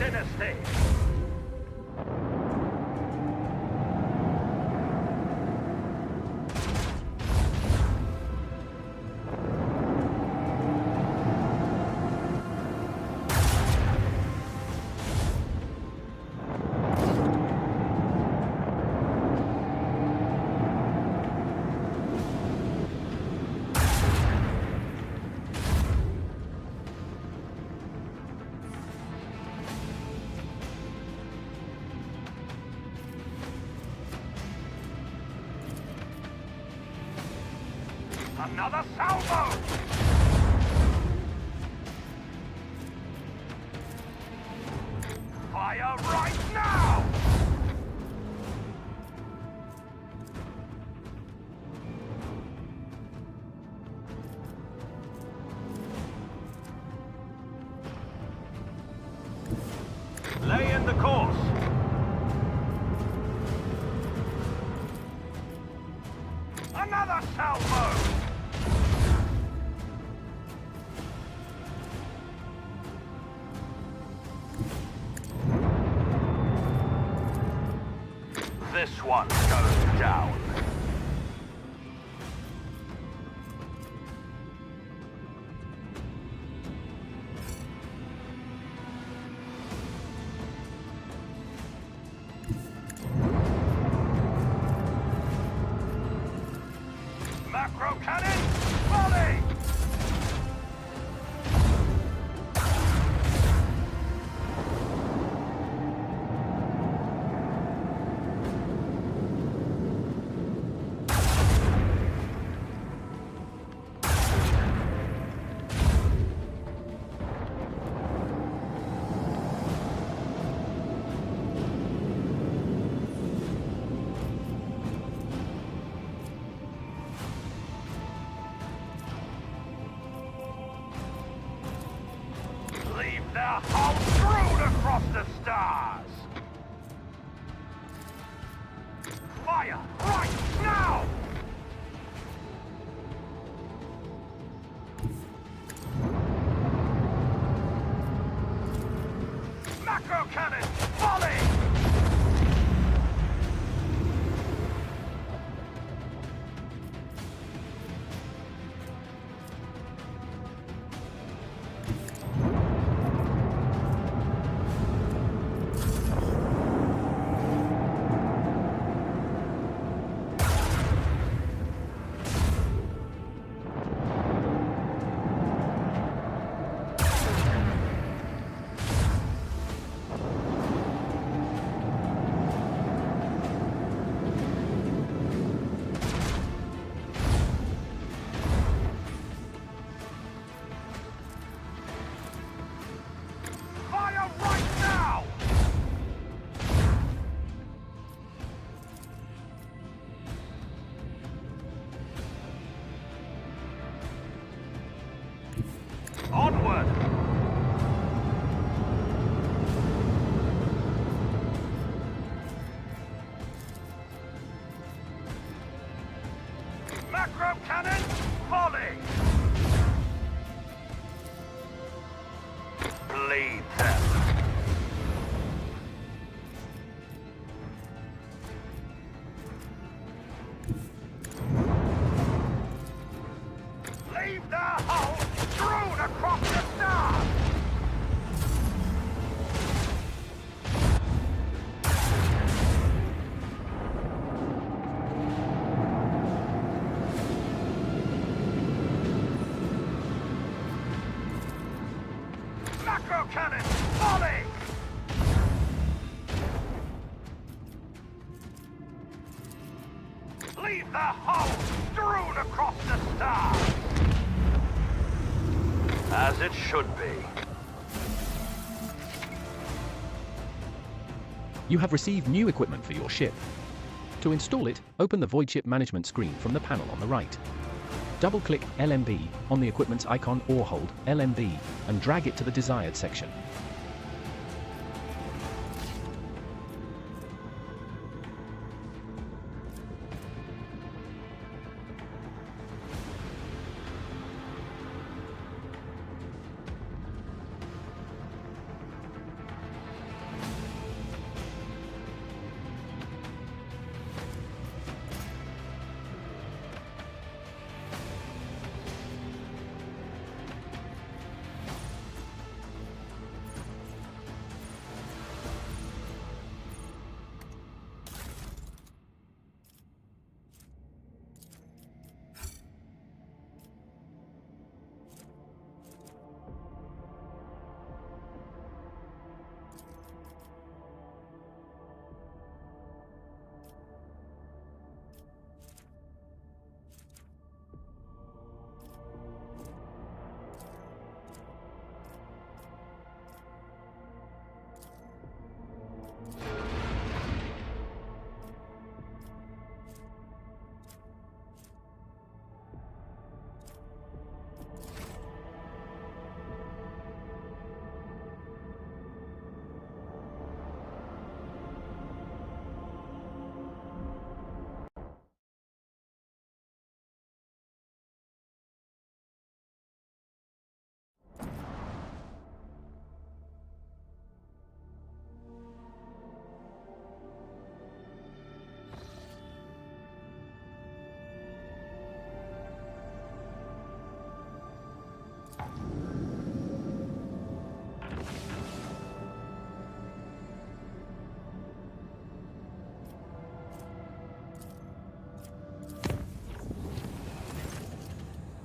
dynasty. Another salvo! Fire right now! Lay in the course! Another salvo! This one goes down. Macro cannon, volley! Leave their hull strewn across the stars! Fire right now! Macro cannon, volley! Fire right now! Onward! Macro cannon, volley! Bleed them! Leave their hull strewn across the stars! Macro cannon, volley! Leave the hull strewn across the stars! As it should be. You have received new equipment for your ship. To install it, open the Void Ship Management screen from the panel on the right. Double-click LMB on the equipment's icon or hold LMB and drag it to the desired section.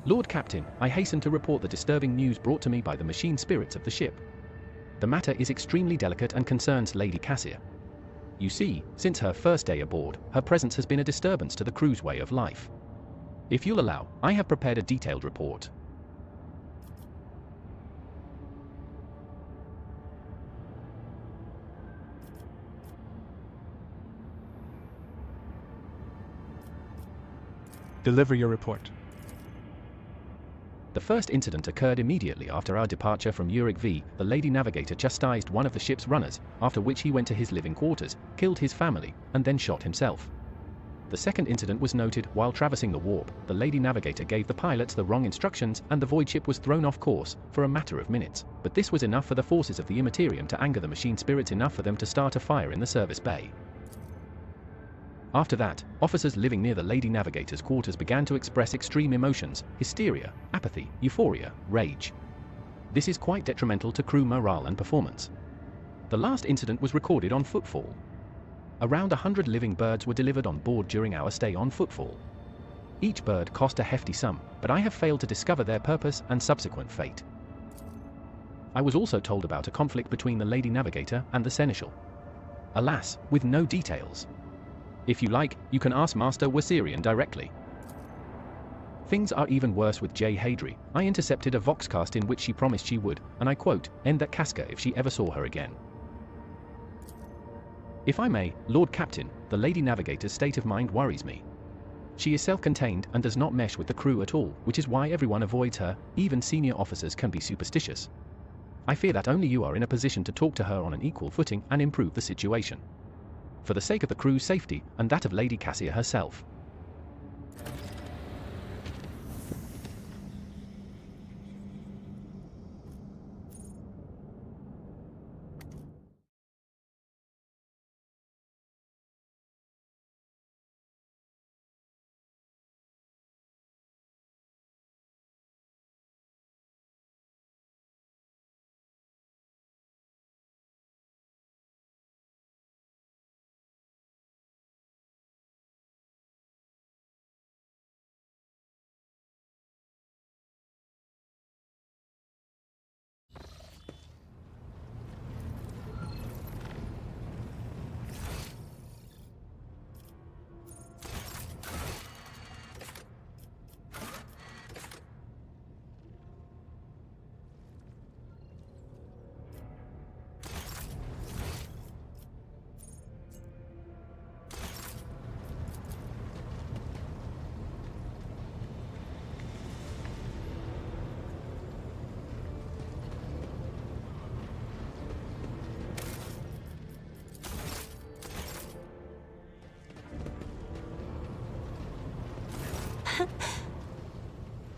Lord Captain, I hasten to report the disturbing news brought to me by the machine spirits of the ship. The matter is extremely delicate and concerns Lady Cassia. You see, since her first day aboard, her presence has been a disturbance to the crew's way of life. If you'll allow, I have prepared a detailed report. Deliver your report. The first incident occurred immediately after our departure from Uric V. The Lady Navigator chastised one of the ship's runners, after which he went to his living quarters, killed his family, and then shot himself. The second incident was noted while traversing the warp. The Lady Navigator gave the pilots the wrong instructions and the void ship was thrown off course for a matter of minutes. But this was enough for the forces of the Immaterium to anger the machine spirits enough for them to start a fire in the service bay. After that, officers living near the Lady Navigator's quarters began to express extreme emotions: hysteria, apathy, euphoria, rage. This is quite detrimental to crew morale and performance. The last incident was recorded on Footfall. Around 100 living birds were delivered on board during our stay on Footfall. Each bird cost a hefty sum, but I have failed to discover their purpose and subsequent fate. I was also told about a conflict between the Lady Navigator and the Seneschal. Alas, with no details. If you like, you can ask Master Wasirian directly. Things are even worse with Jay Hadri. I intercepted a voxcast in which she promised she would, and I quote, end that Casca if she ever saw her again. If I may, Lord Captain, the Lady Navigator's state of mind worries me. She is self-contained and does not mesh with the crew at all, which is why everyone avoids her. Even senior officers can be superstitious. I fear that only you are in a position to talk to her on an equal footing and improve the situation. For the sake of the crew's safety, and that of Lady Cassia herself.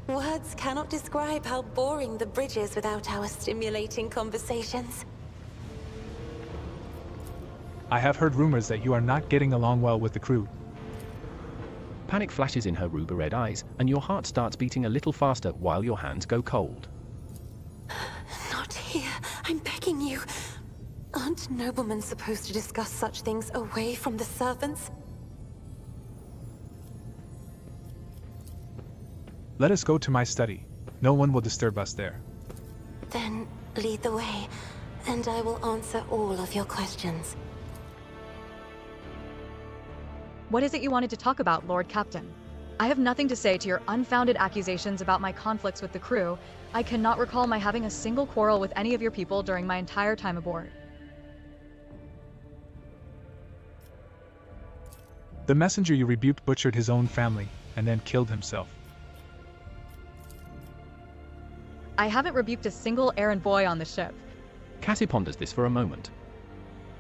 Words cannot describe how boring the bridge is without our stimulating conversations. I have heard rumors that you are not getting along well with the crew. Panic flashes in her ruby-red eyes, and your heart starts beating a little faster while your hands go cold. Not here, I'm begging you. Aren't noblemen supposed to discuss such things away from the servants? Let us go to my study. No one will disturb us there. Then lead the way, and I will answer all of your questions. What is it you wanted to talk about, Lord Captain? I have nothing to say to your unfounded accusations about my conflicts with the crew. I cannot recall my having a single quarrel with any of your people during my entire time aboard. The messenger you rebuked butchered his own family, and then killed himself. I haven't rebuked a single errand boy on the ship. Cassie ponders this for a moment.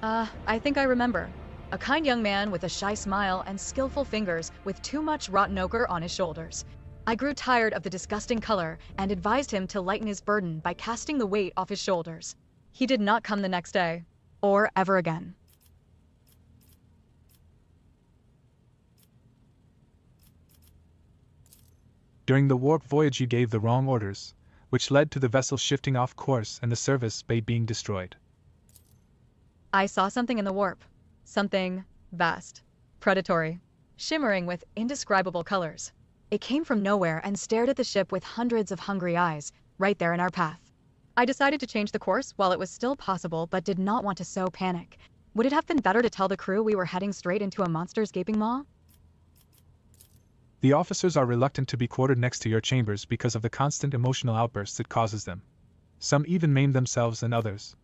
I think I remember. A kind young man with a shy smile and skillful fingers with too much rotten ochre on his shoulders. I grew tired of the disgusting color and advised him to lighten his burden by casting the weight off his shoulders. He did not come the next day, or ever again. During the warp voyage you gave the wrong orders, which led to the vessel shifting off course and the service bay being destroyed. I saw something in the warp. Something vast, predatory, shimmering with indescribable colors. It came from nowhere and stared at the ship with hundreds of hungry eyes, right there in our path. I decided to change the course while it was still possible, but did not want to sow panic. Would it have been better to tell the crew we were heading straight into a monster's gaping maw? The officers are reluctant to be quartered next to your chambers because of the constant emotional outbursts it causes them. Some even maim themselves and others.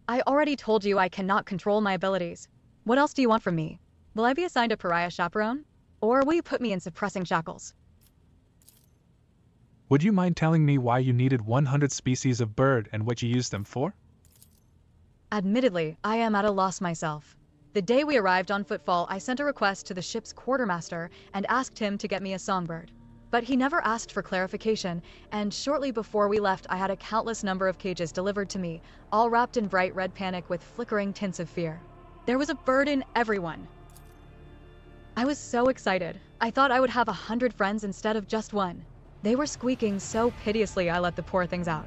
I already told you I cannot control my abilities. What else do you want from me? Will I be assigned a pariah chaperone? Or will you put me in suppressing shackles? Would you mind telling me why you needed 100 species of bird and what you used them for? Admittedly, I am at a loss myself. The day we arrived on Footfall, I sent a request to the ship's quartermaster and asked him to get me a songbird. But he never asked for clarification, and shortly before we left I had a countless number of cages delivered to me, all wrapped in bright red panic with flickering tints of fear. There was a bird in everyone. I was so excited. I thought I would have 100 friends instead of just one. They were squeaking so piteously I let the poor things out.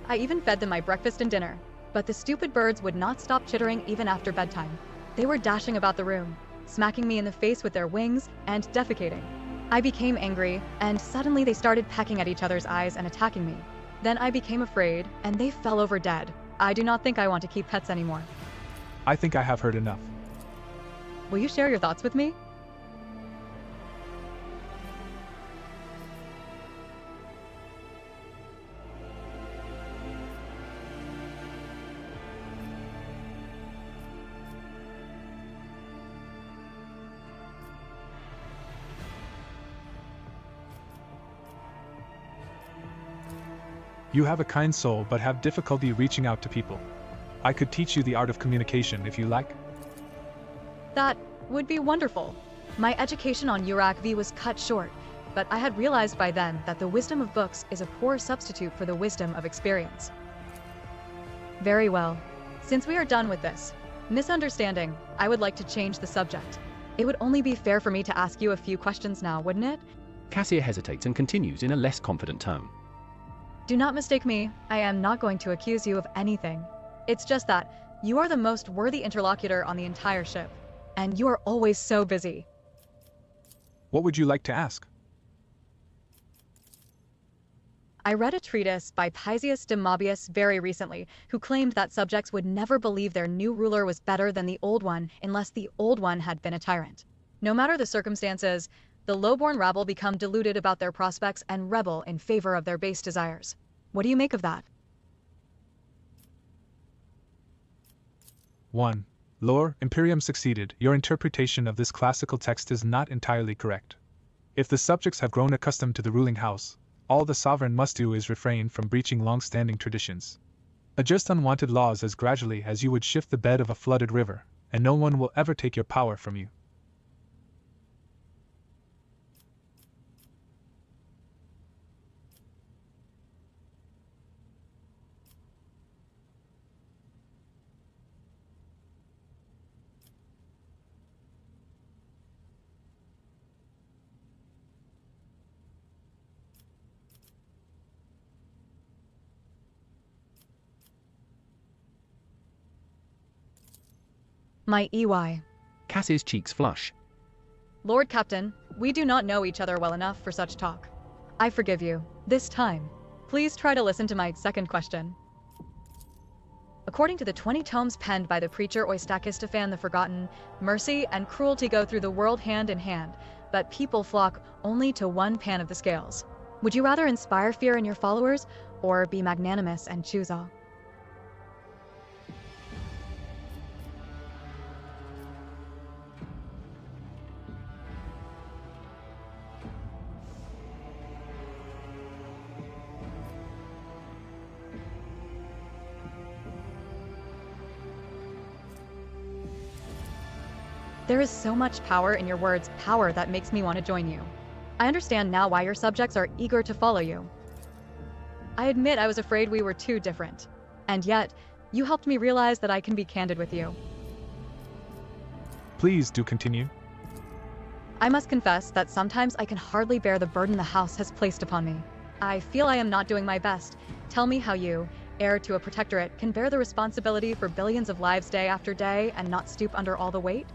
I even fed them my breakfast and dinner, but the stupid birds would not stop chittering even after bedtime. They were dashing about the room, smacking me in the face with their wings and defecating. I became angry, and suddenly they started pecking at each other's eyes and attacking me. Then I became afraid, and they fell over dead. I do not think I want to keep pets anymore. I think I have heard enough. Will you share your thoughts with me? You have a kind soul but have difficulty reaching out to people. I could teach you the art of communication if you like. That would be wonderful. My education on Urak V was cut short, but I had realized by then that the wisdom of books is a poor substitute for the wisdom of experience. Very well. Since we are done with this misunderstanding, I would like to change the subject. It would only be fair for me to ask you a few questions now, wouldn't it? Cassia hesitates and continues in a less confident tone. Do not mistake me. I am not going to accuse you of anything. It's just that you are the most worthy interlocutor on the entire ship, and you are always so busy. What would you like to ask? I read a treatise by Pysius de Mabius very recently, who claimed that subjects would never believe their new ruler was better than the old one unless the old one had been a tyrant. No matter the circumstances, the low-born rabble become deluded about their prospects and rebel in favor of their base desires. What do you make of that? 1. Lore, Imperium succeeded. Your interpretation of this classical text is not entirely correct. If the subjects have grown accustomed to the ruling house, all the sovereign must do is refrain from breaching long-standing traditions. Adjust unwanted laws as gradually as you would shift the bed of a flooded river, and no one will ever take your power from you. My EY. Cassie's cheeks flush. Lord Captain, we do not know each other well enough for such talk. I forgive you, this time. Please try to listen to my second question. According to the 20 tomes penned by the preacher Oistakistefan the Forgotten, mercy and cruelty go through the world hand in hand, but people flock only to one pan of the scales. Would you rather inspire fear in your followers, or be magnanimous and choose all? There is so much power in your words, power that makes me want to join you. I understand now why your subjects are eager to follow you. I admit I was afraid we were too different. And yet, you helped me realize that I can be candid with you. Please do continue. I must confess that sometimes I can hardly bear the burden the house has placed upon me. I feel I am not doing my best. Tell me how you, heir to a protectorate, can bear the responsibility for billions of lives day after day and not stoop under all the weight?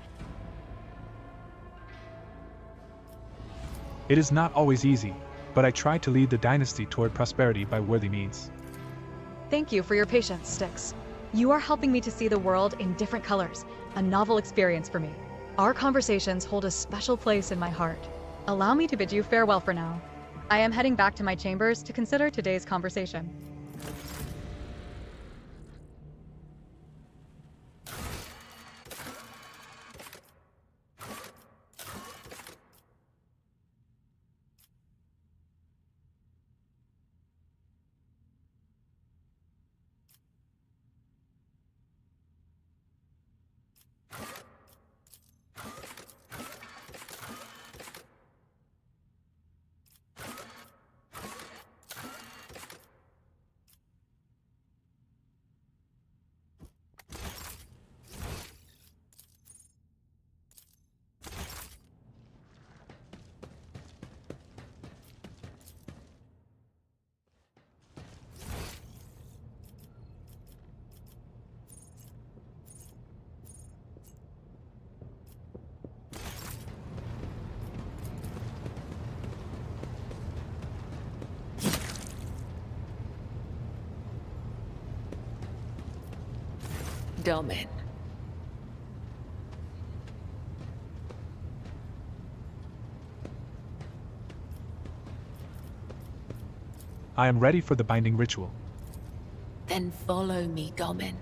It is not always easy, but I try to lead the dynasty toward prosperity by worthy means. Thank you for your patience, Styx. You are helping me to see the world in different colors, a novel experience for me. Our conversations hold a special place in my heart. Allow me to bid you farewell for now. I am heading back to my chambers to consider today's conversation. Domin. I am ready for the binding ritual. Then follow me, Domin.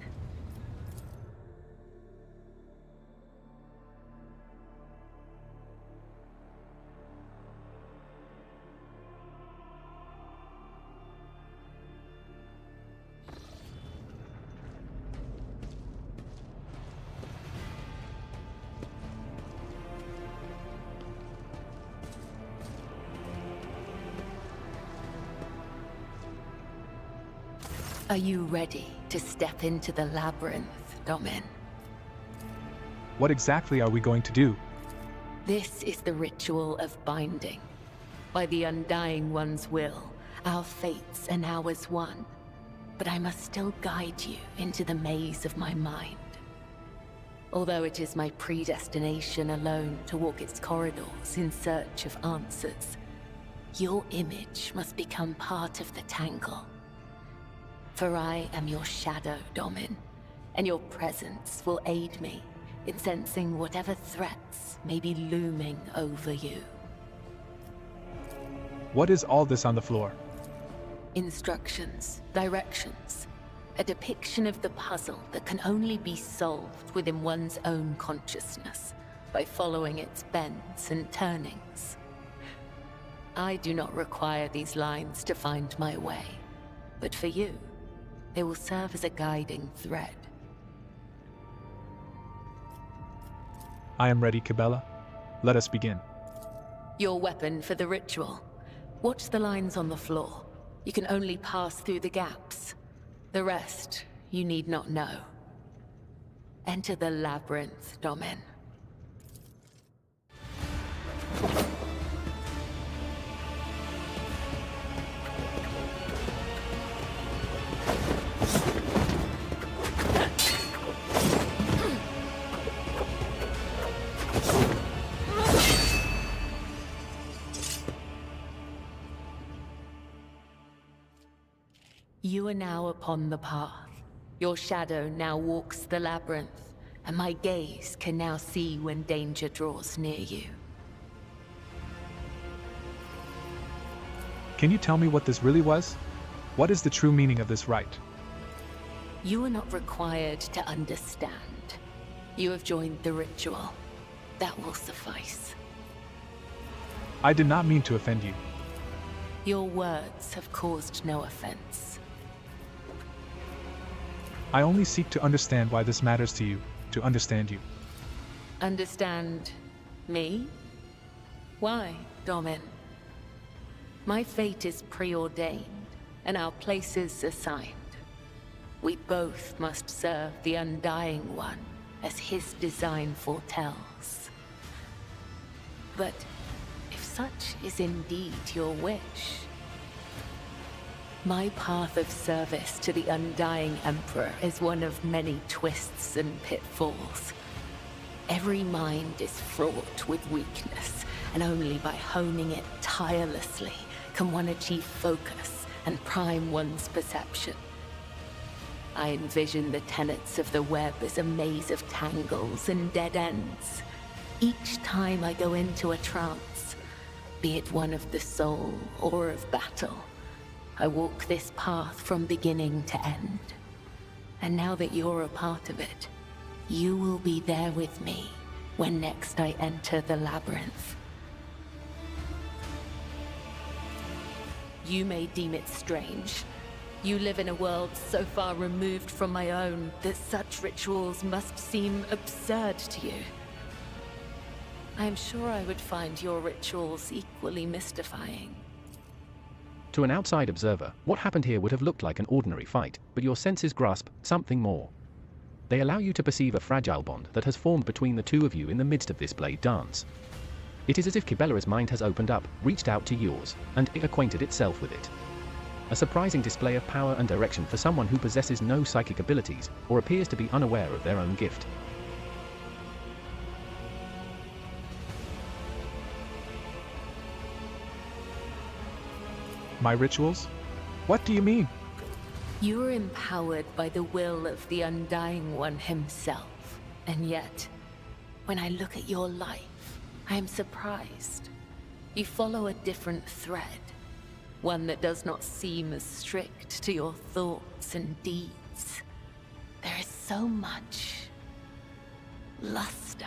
Are you ready to step into the labyrinth, Domin? What exactly are we going to do? This is the ritual of binding. By the Undying One's will, our fates and ours one. But I must still guide you into the maze of my mind. Although it is my predestination alone to walk its corridors in search of answers, your image must become part of the tangle. For I am your shadow, Domin, and your presence will aid me in sensing whatever threats may be looming over you. What is all this on the floor? Instructions, directions, a depiction of the puzzle that can only be solved within one's own consciousness by following its bends and turnings. I do not require these lines to find my way, but for you, they will serve as a guiding thread. I am ready, Cabela. Let us begin. Your weapon for the ritual. Watch the lines on the floor. You can only pass through the gaps. The rest, you need not know. Enter the labyrinth, Domin. You are now upon the path. Your shadow now walks the labyrinth, and my gaze can now see when danger draws near you. Can you tell me what this really was? What is the true meaning of this rite? You are not required to understand. You have joined the ritual. That will suffice. I did not mean to offend you. Your words have caused no offense. I only seek to understand why this matters to you, to understand you. Understand me? Why, Domin? My fate is preordained, and our places assigned. We both must serve the Undying One, as his design foretells. But if such is indeed your wish, my path of service to the Undying Emperor is one of many twists and pitfalls. Every mind is fraught with weakness, and only by honing it tirelessly can one achieve focus and prime one's perception. I envision the tenets of the web as a maze of tangles and dead ends. Each time I go into a trance, be it one of the soul or of battle, I walk this path from beginning to end. And now that you're a part of it, you will be there with me when next I enter the labyrinth. You may deem it strange. You live in a world so far removed from my own that such rituals must seem absurd to you. I am sure I would find your rituals equally mystifying. To an outside observer, what happened here would have looked like an ordinary fight, but your senses grasp something more. They allow you to perceive a fragile bond that has formed between the two of you in the midst of this blade dance. It is as if Kibella's mind has opened up, reached out to yours, and acquainted itself with it. A surprising display of power and direction for someone who possesses no psychic abilities, or appears to be unaware of their own gift. My rituals? What do you mean? You are empowered by the will of the Undying One himself. And yet, when I look at your life, I am surprised. You follow a different thread. One that does not seem as strict to your thoughts and deeds. There is so much luster.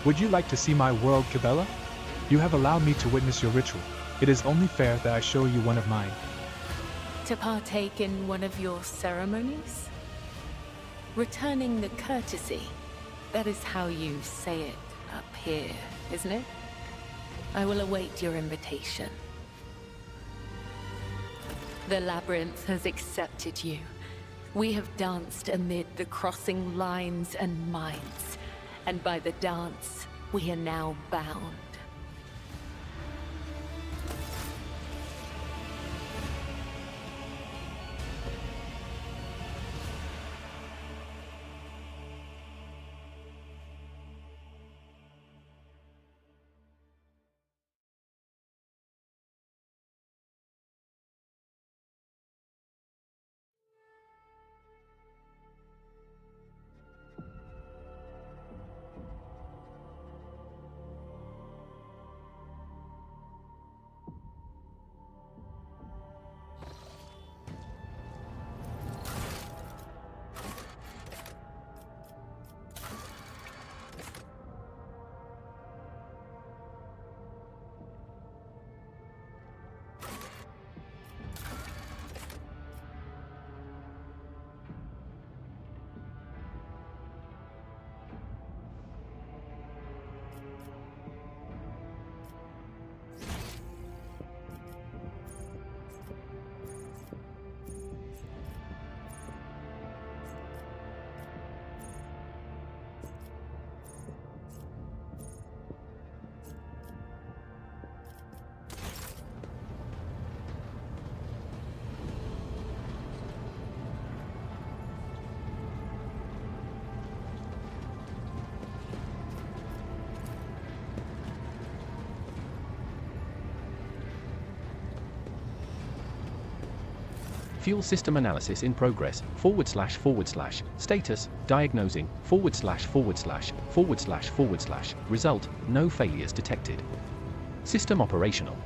Would you like to see my world, Kibella? You have allowed me to witness your ritual. It is only fair that I show you one of mine. To partake in one of your ceremonies? Returning the courtesy. That is how you say it up here, isn't it? I will await your invitation. The labyrinth has accepted you. We have danced amid the crossing lines and minds, and by the dance, we are now bound. Fuel system analysis in progress, // status, diagnosing, // result, no failures detected. System operational.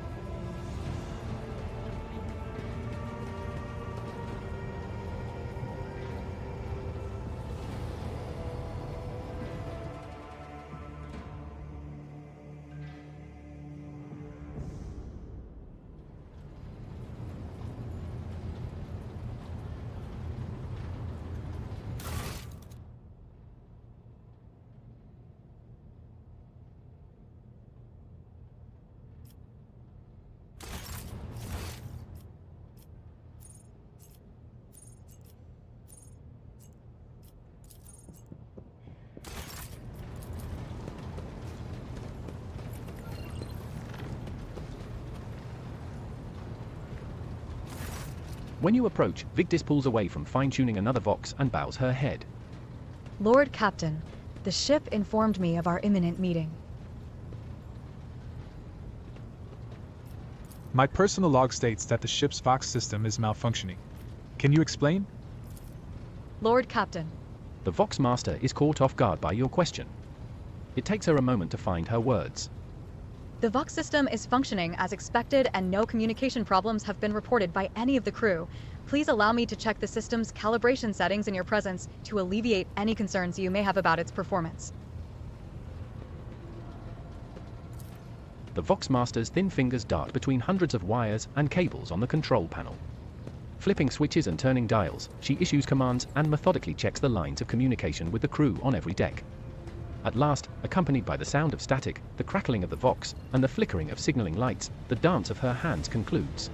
When you approach, Victis pulls away from fine-tuning another Vox and bows her head. Lord Captain, the ship informed me of our imminent meeting. My personal log states that the ship's Vox system is malfunctioning. Can you explain? Lord Captain, The Vox Master is caught off guard by your question. It takes her a moment to find her words. the Vox system is functioning as expected and no communication problems have been reported by any of the crew. Please allow me to check the system's calibration settings in your presence to alleviate any concerns you may have about its performance. The Vox Master's thin fingers dart between hundreds of wires and cables on the control panel. Flipping switches and turning dials, she issues commands and methodically checks the lines of communication with the crew on every deck. At last, accompanied by the sound of static, the crackling of the Vox, and the flickering of signaling lights, the dance of her hands concludes.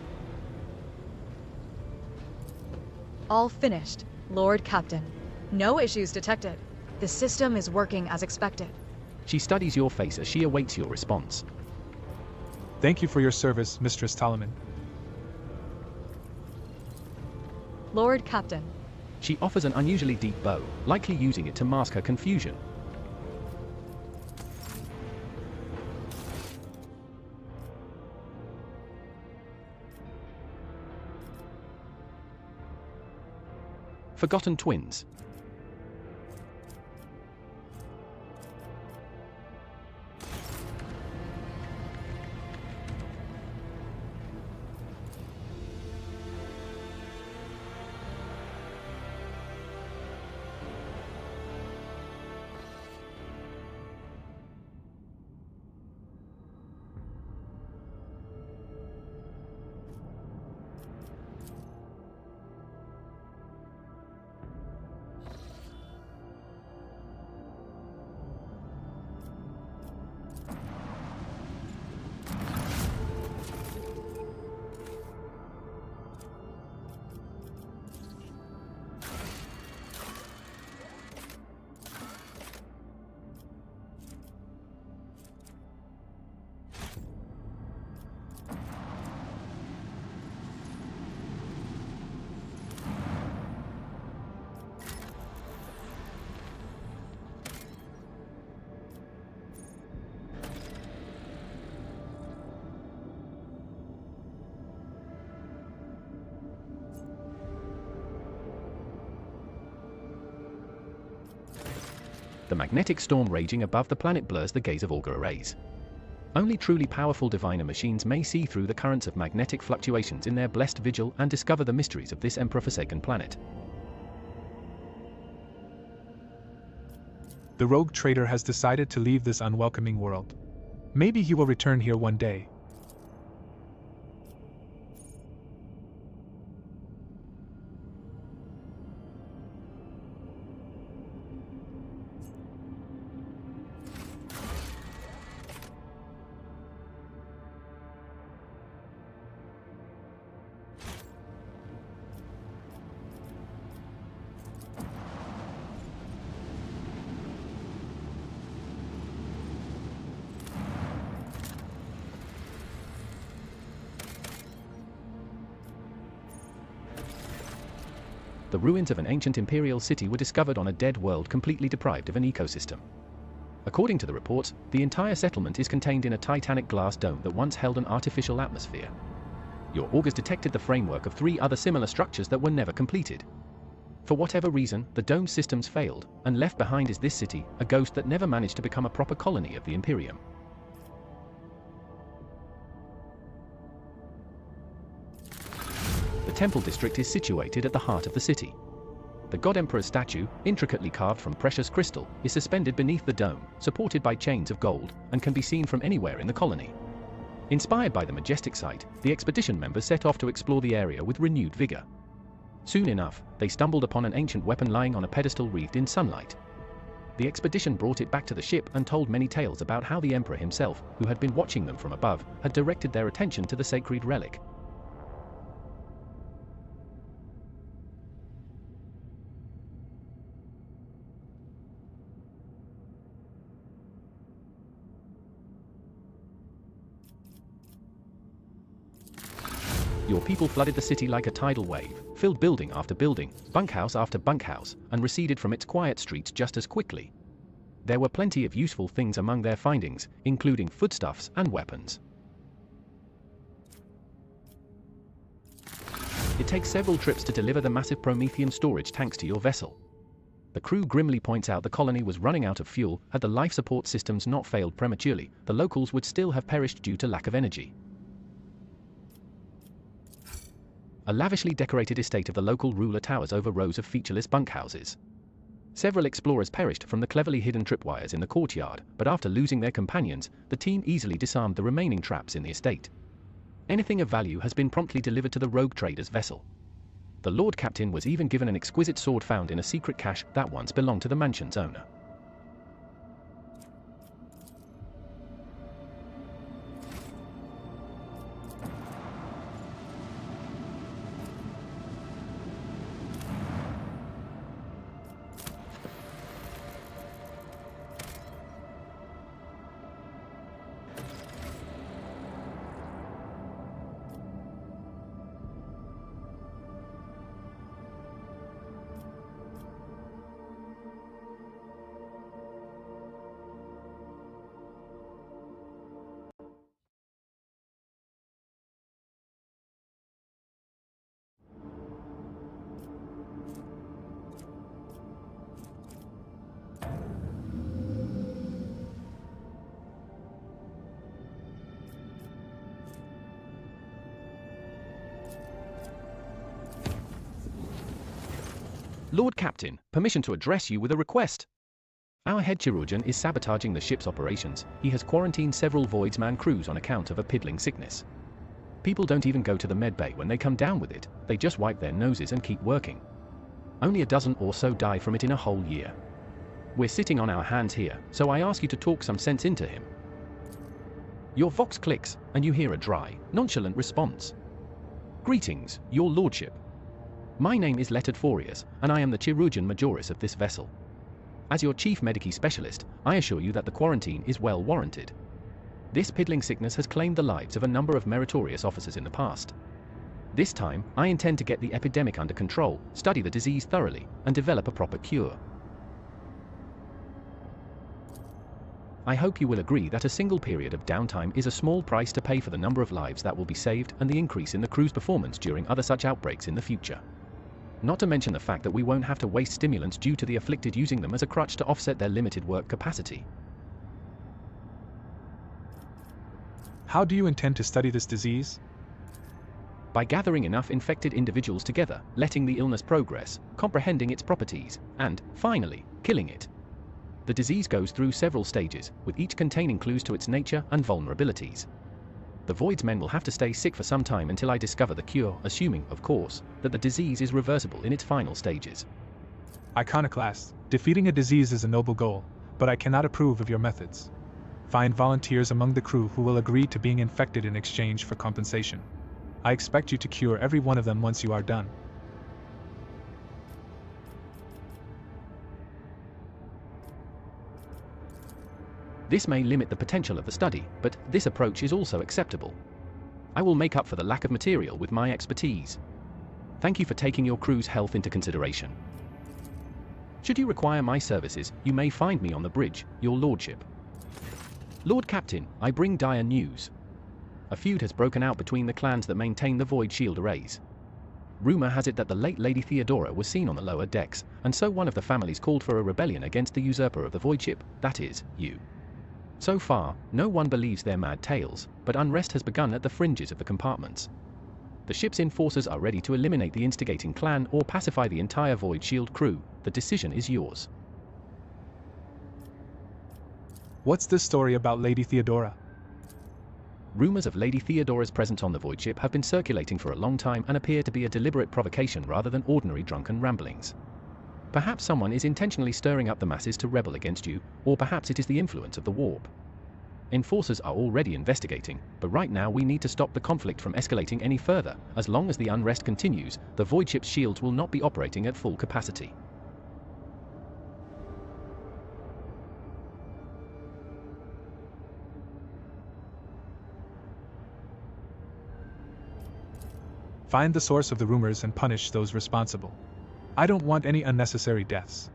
All finished, Lord Captain. No issues detected. The system is working as expected. She studies your face as she awaits your response. Thank you for your service, Mistress Talaman. Lord Captain, She offers an unusually deep bow, likely using it to mask her confusion. Forgotten Twins. The magnetic storm raging above the planet blurs the gaze of auger arrays. Only truly powerful diviner machines may see through the currents of magnetic fluctuations in their blessed vigil and discover the mysteries of this Emperor-forsaken planet. The rogue trader has decided to leave this unwelcoming world. Maybe he will return here one day. The ruins of an ancient imperial city were discovered on a dead world completely deprived of an ecosystem. According to the reports, the entire settlement is contained in a titanic glass dome that once held an artificial atmosphere. Your augurs detected the framework of 3 other similar structures that were never completed. For whatever reason, the dome's systems failed, and left behind is this city, a ghost that never managed to become a proper colony of the Imperium. The temple district is situated at the heart of the city. The God Emperor's statue, intricately carved from precious crystal, is suspended beneath the dome, supported by chains of gold, and can be seen from anywhere in the colony. Inspired by the majestic sight, the expedition members set off to explore the area with renewed vigor. Soon enough, they stumbled upon an ancient weapon lying on a pedestal wreathed in sunlight. The expedition brought it back to the ship and told many tales about how the Emperor himself, who had been watching them from above, had directed their attention to the sacred relic. Your people flooded the city like a tidal wave, filled building after building, bunkhouse after bunkhouse, and receded from its quiet streets just as quickly. There were plenty of useful things among their findings, including foodstuffs and weapons. It takes several trips to deliver the massive Promethean storage tanks to your vessel. The crew grimly points out the colony was running out of fuel. Had the life support systems not failed prematurely, the locals would still have perished due to lack of energy. A lavishly decorated estate of the local ruler towers over rows of featureless bunkhouses. Several explorers perished from the cleverly hidden tripwires in the courtyard, but after losing their companions, the team easily disarmed the remaining traps in the estate. Anything of value has been promptly delivered to the rogue trader's vessel. The Lord Captain was even given an exquisite sword found in a secret cache that once belonged to the mansion's owner. Lord Captain, permission to address you with a request. Our head chirurgeon is sabotaging the ship's operations. He has quarantined several Voidsman crews on account of a piddling sickness. People don't even go to the medbay when they come down with it, they just wipe their noses and keep working. Only a dozen or so die from it in a whole year. We're sitting on our hands here, so I ask you to talk some sense into him. Your vox clicks, and you hear a dry, nonchalant response. Greetings, your lordship. My name is Lettered Forius, and I am the chirurgeon majoris of this vessel. As your chief medici specialist, I assure you that the quarantine is well warranted. This piddling sickness has claimed the lives of a number of meritorious officers in the past. This time, I intend to get the epidemic under control, study the disease thoroughly, and develop a proper cure. I hope you will agree that a single period of downtime is a small price to pay for the number of lives that will be saved and the increase in the crew's performance during other such outbreaks in the future. Not to mention the fact that we won't have to waste stimulants due to the afflicted using them as a crutch to offset their limited work capacity. How do you intend to study this disease? By gathering enough infected individuals together, letting the illness progress, comprehending its properties, and, finally, killing it. The disease goes through several stages, with each containing clues to its nature and vulnerabilities. The Voidsmen will have to stay sick for some time until I discover the cure, assuming, of course, that the disease is reversible in its final stages. Iconoclast, defeating a disease is a noble goal, but I cannot approve of your methods. Find volunteers among the crew who will agree to being infected in exchange for compensation. I expect you to cure every one of them once you are done. This may limit the potential of the study, but this approach is also acceptable. I will make up for the lack of material with my expertise. Thank you for taking your crew's health into consideration. Should you require my services, you may find me on the bridge, your lordship. Lord Captain, I bring dire news. A feud has broken out between the clans that maintain the Void Shield arrays. Rumor has it that the late Lady Theodora was seen on the lower decks, and so one of the families called for a rebellion against the usurper of the Void Ship, that is, you. So far, no one believes their mad tales, but unrest has begun at the fringes of the compartments. The ship's enforcers are ready to eliminate the instigating clan or pacify the entire Void Shield crew. The decision is yours. What's this story about Lady Theodora? Rumors of Lady Theodora's presence on the Void Ship have been circulating for a long time and appear to be a deliberate provocation rather than ordinary drunken ramblings. Perhaps someone is intentionally stirring up the masses to rebel against you, or perhaps it is the influence of the warp. Enforcers are already investigating, but right now we need to stop the conflict from escalating any further. As long as the unrest continues, the Void Ship's shields will not be operating at full capacity. Find the source of the rumors and punish those responsible. I don't want any unnecessary deaths.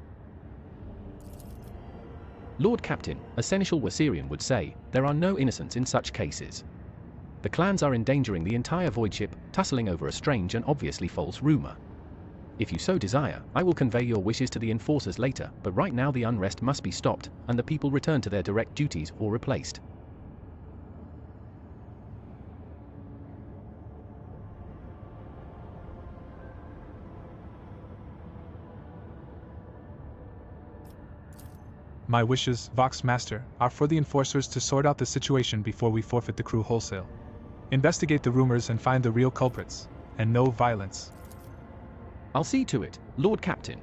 Lord Captain, a Seneschal Wasirian would say, there are no innocents in such cases. The clans are endangering the entire void ship, tussling over a strange and obviously false rumor. If you so desire, I will convey your wishes to the enforcers later, but right now the unrest must be stopped, and the people return to their direct duties or replaced. My wishes, Vox Master, are for the enforcers to sort out the situation before we forfeit the crew wholesale. Investigate the rumors and find the real culprits, and no violence. I'll see to it, Lord Captain.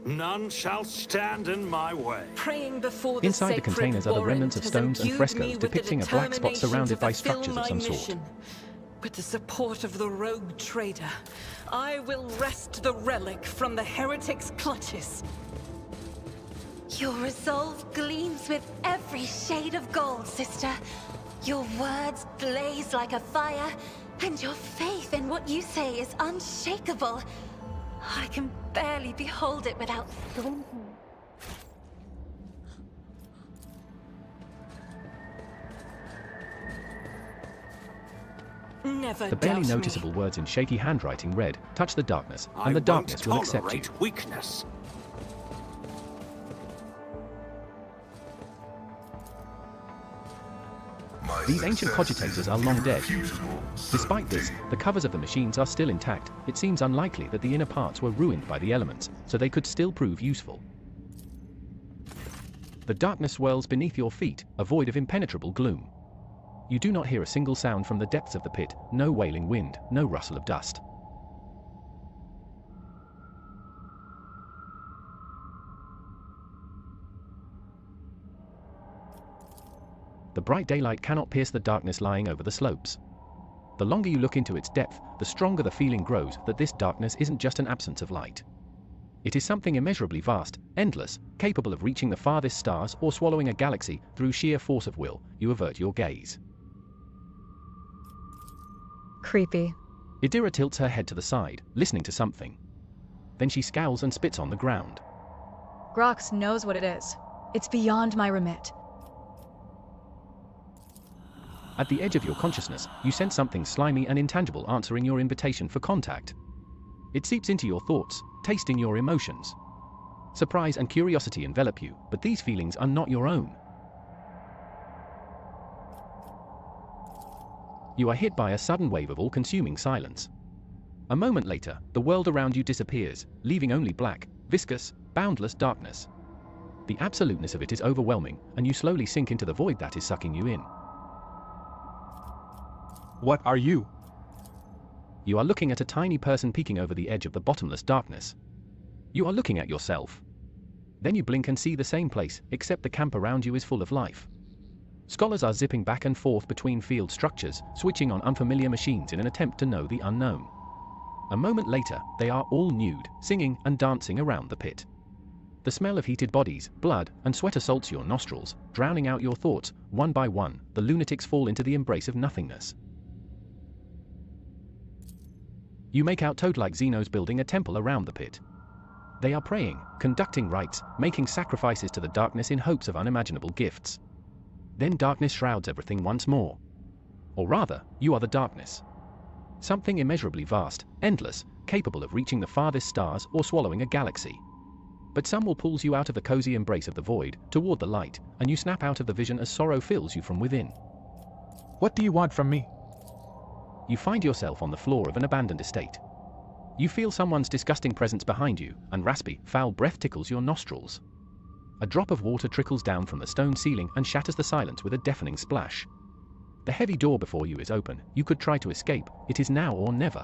None shall stand in my way. Praying before the Inside the sacred containers are the remnants of warrant stones and has frescoes imbued me with the depicting a black spot determination surrounded to by fulfill structures of some my sort. mission. With the support of the rogue trader, I will wrest the relic from the heretic's clutches. Your resolve gleams with every shade of gold, sister. Your words blaze like a fire, and your faith in what you say is unshakable. I can barely behold it without squinting. Never The barely doubt noticeable me. words in shaky handwriting read, "Touch the darkness, I and the won't darkness will accept you." tolerate weakness. These ancient cogitators are long dead. Despite this, the covers of the machines are still intact. It seems unlikely that the inner parts were ruined by the elements, so they could still prove useful. The darkness swirls beneath your feet, a void of impenetrable gloom. You do not hear a single sound from the depths of the pit, no wailing wind, no rustle of dust. The bright daylight cannot pierce the darkness lying over the slopes. The longer you look into its depth, the stronger the feeling grows that this darkness isn't just an absence of light. It is something immeasurably vast, endless, capable of reaching the farthest stars or swallowing a galaxy. Through sheer force of will, you avert your gaze. Creepy. Idira tilts her head to the side, listening to something. Then she scowls and spits on the ground. Grox knows what it is. It's beyond my remit. At the edge of your consciousness, you sense something slimy and intangible answering your invitation for contact. It seeps into your thoughts, tasting your emotions. Surprise and curiosity envelop you, but these feelings are not your own. You are hit by a sudden wave of all-consuming silence. A moment later, the world around you disappears, leaving only black, viscous, boundless darkness. The absoluteness of it is overwhelming, and you slowly sink into the void that is sucking you in. What are you? You are looking at a tiny person peeking over the edge of the bottomless darkness. You are looking at yourself. Then you blink and see the same place, except the camp around you is full of life. Scholars are zipping back and forth between field structures, switching on unfamiliar machines in an attempt to know the unknown. A moment later, they are all nude, singing and dancing around the pit. The smell of heated bodies, blood, and sweat assaults your nostrils, drowning out your thoughts. One by one, the lunatics fall into the embrace of nothingness. You make out toad-like Xenos building a temple around the pit. They are praying, conducting rites, making sacrifices to the darkness in hopes of unimaginable gifts. Then darkness shrouds everything once more. Or rather, you are the darkness. Something immeasurably vast, endless, capable of reaching the farthest stars or swallowing a galaxy. But some will pull you out of the cozy embrace of the void, toward the light, and you snap out of the vision as sorrow fills you from within. What do you want from me? You find yourself on the floor of an abandoned estate. You feel someone's disgusting presence behind you, and raspy, foul breath tickles your nostrils. A drop of water trickles down from the stone ceiling and shatters the silence with a deafening splash. The heavy door before you is open. You could try to escape. It is now or never.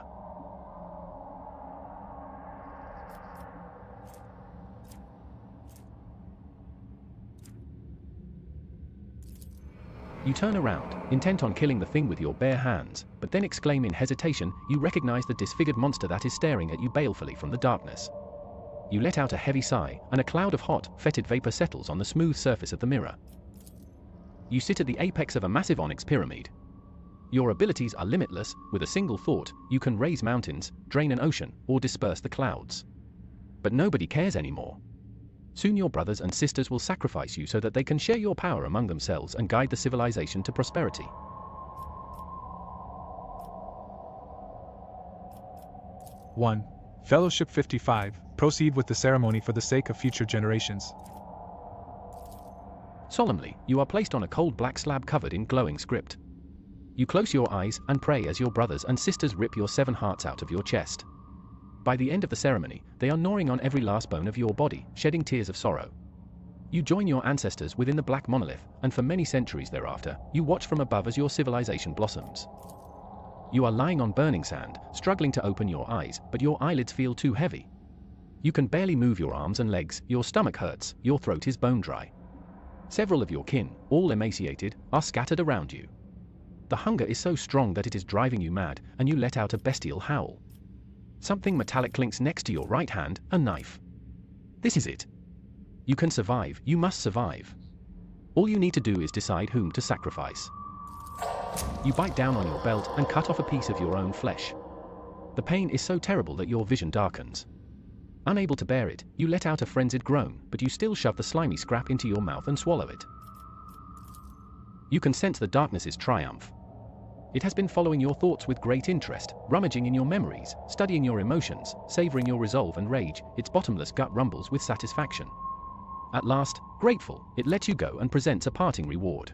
You turn around, intent on killing the thing with your bare hands, but then exclaim in hesitation. You recognize the disfigured monster that is staring at you balefully from the darkness. You let out a heavy sigh, and a cloud of hot, fetid vapor settles on the smooth surface of the mirror. You sit at the apex of a massive onyx pyramid. Your abilities are limitless. With a single thought, you can raise mountains, drain an ocean, or disperse the clouds. But nobody cares anymore. Soon your brothers and sisters will sacrifice you so that they can share your power among themselves and guide the civilization to prosperity. One. Fellowship 55. Proceed with the ceremony for the sake of future generations. Solemnly, you are placed on a cold black slab covered in glowing script. You close your eyes and pray as your brothers and sisters rip your 7 hearts out of your chest. By the end of the ceremony, they are gnawing on every last bone of your body, shedding tears of sorrow. You join your ancestors within the black monolith, and for many centuries thereafter, you watch from above as your civilization blossoms. You are lying on burning sand, struggling to open your eyes, but your eyelids feel too heavy. You can barely move your arms and legs, your stomach hurts, your throat is bone dry. Several of your kin, all emaciated, are scattered around you. The hunger is so strong that it is driving you mad, and you let out a bestial howl. Something metallic clinks next to your right hand, a knife. This is it. You can survive, you must survive. All you need to do is decide whom to sacrifice. You bite down on your belt and cut off a piece of your own flesh. The pain is so terrible that your vision darkens. Unable to bear it, you let out a frenzied groan, but you still shove the slimy scrap into your mouth and swallow it. You can sense the darkness's triumph. It has been following your thoughts with great interest, rummaging in your memories, studying your emotions, savoring your resolve and rage. Its bottomless gut rumbles with satisfaction. At last, grateful, it lets you go and presents a parting reward.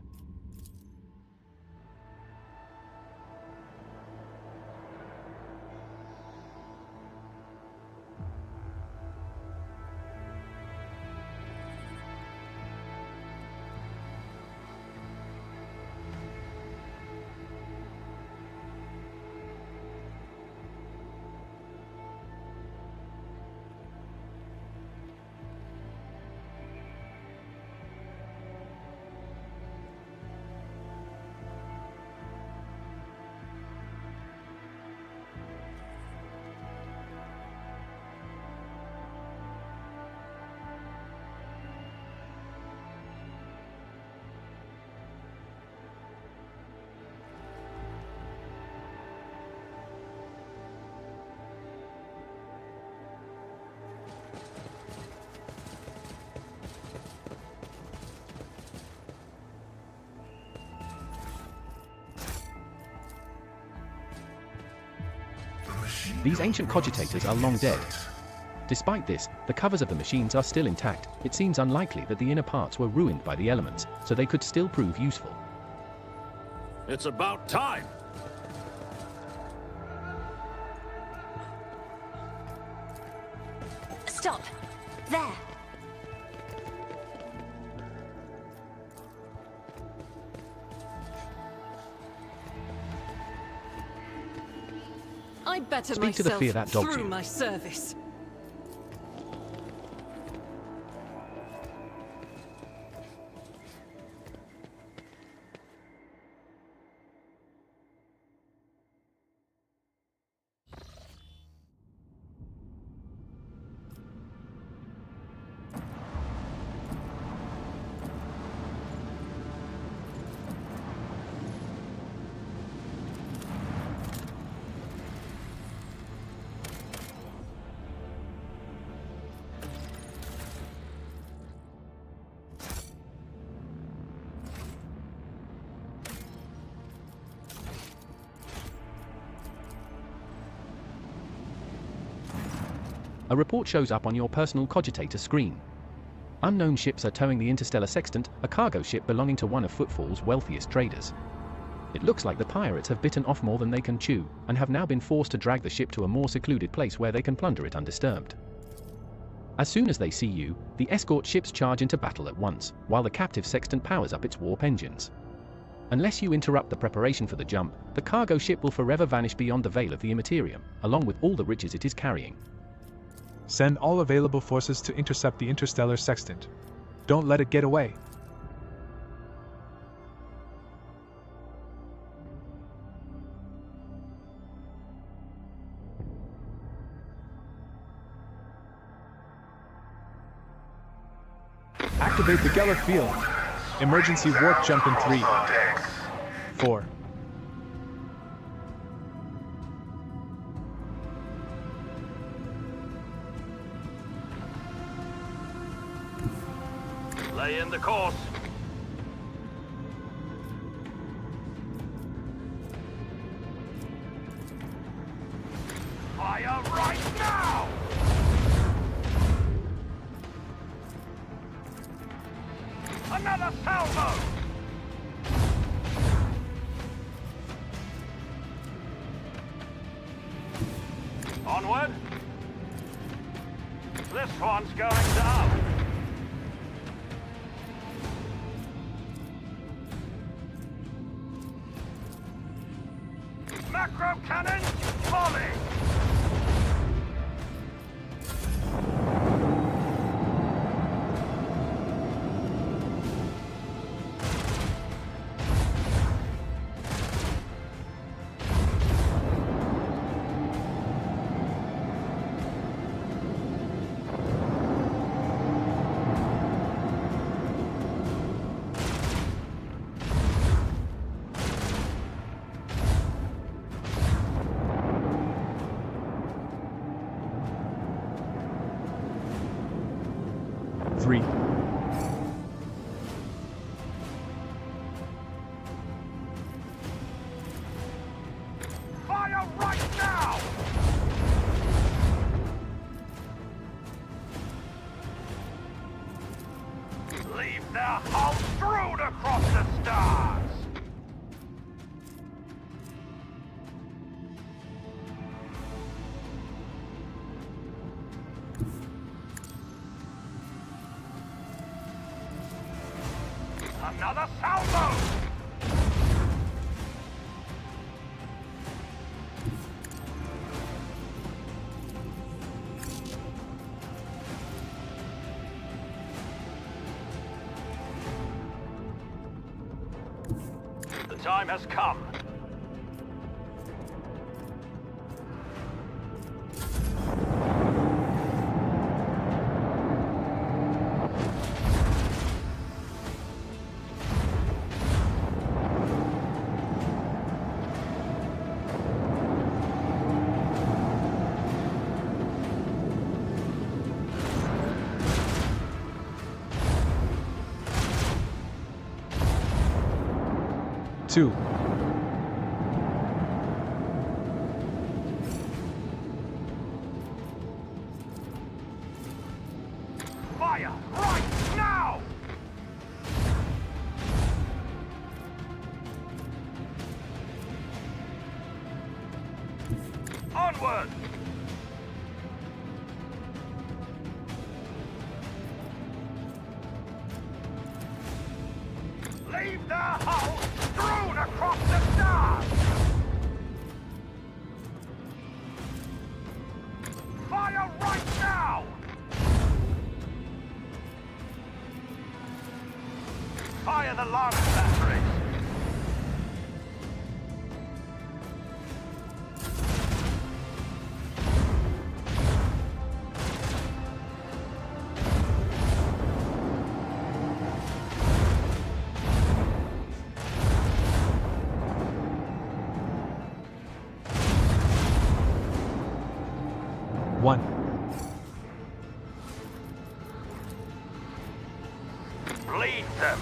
These ancient cogitators are long dead. Despite this, the covers of the machines are still intact. It seems unlikely that the inner parts were ruined by the elements, so they could still prove useful. It's about time! Stop! There! I better Speak to the myself fear that dogs through you. my service. A report shows up on your personal cogitator screen. Unknown ships are towing the Interstellar Sextant, a cargo ship belonging to one of Footfall's wealthiest traders. It looks like the pirates have bitten off more than they can chew, and have now been forced to drag the ship to a more secluded place where they can plunder it undisturbed. As soon as they see you, the escort ships charge into battle at once, while the captive Sextant powers up its warp engines. Unless you interrupt the preparation for the jump, the cargo ship will forever vanish beyond the veil of the Immaterium, along with all the riches it is carrying. Send all available forces to intercept the Interstellar Sextant. Don't let it get away. Activate the Geller field. Emergency warp jump in 3, 4. Lay in the course. Fire right now! Another salvo! Onward! This one's going down! Macro cannon, volley! Three. Fire right now! Leave their hull strewn across the stars! Another salvo! The time has come. Onward! Leave their hulls strewn across the stars! Fire right now! Fire the lance batteries! One. Bleed them!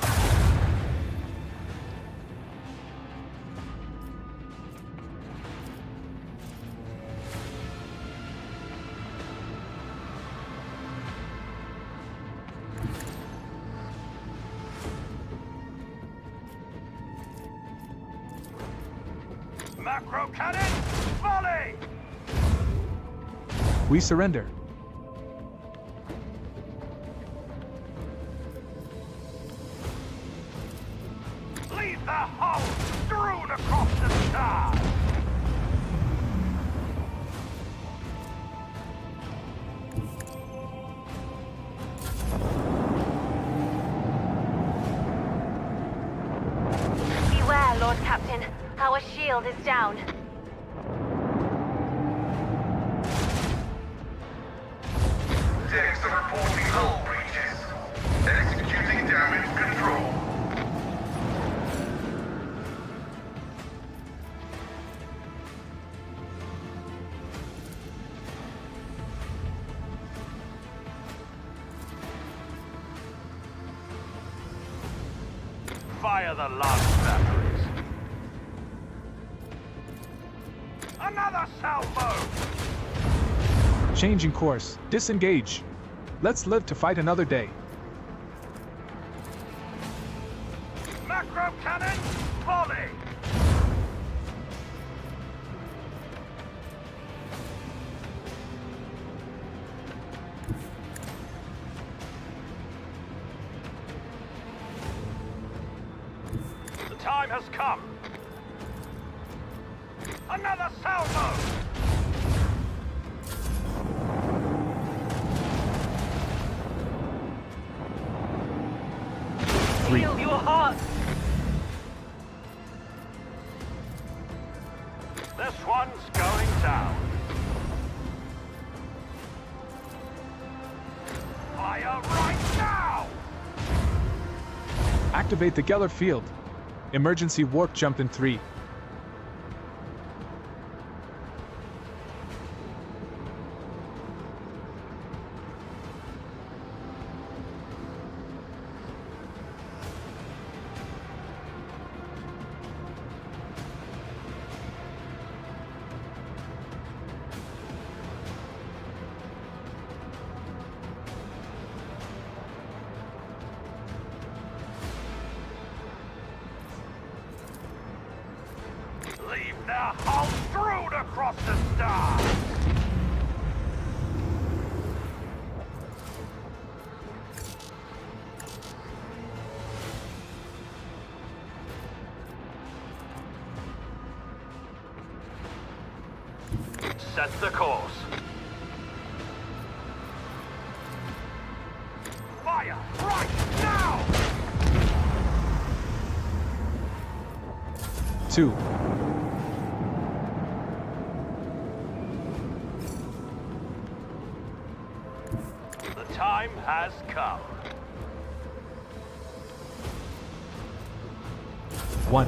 Macro cannon, volley! We surrender. Leave their hulls strewn across the stars! Beware, Lord Captain. Our shield is down. Decks are reporting hull breaches. Executing damage control. Fire the lance batteries. Another salvo! Changing course. Disengage. Let's live to fight another day. Macro cannon, volley! The time has come. Another salvo! Seal your heart! This one's going down. Fire right now! Activate the Geller field. Emergency warp jump in 3. Leave their hulls strewn across the stars! Set the course. Fire right now! 2. The time has come. 1.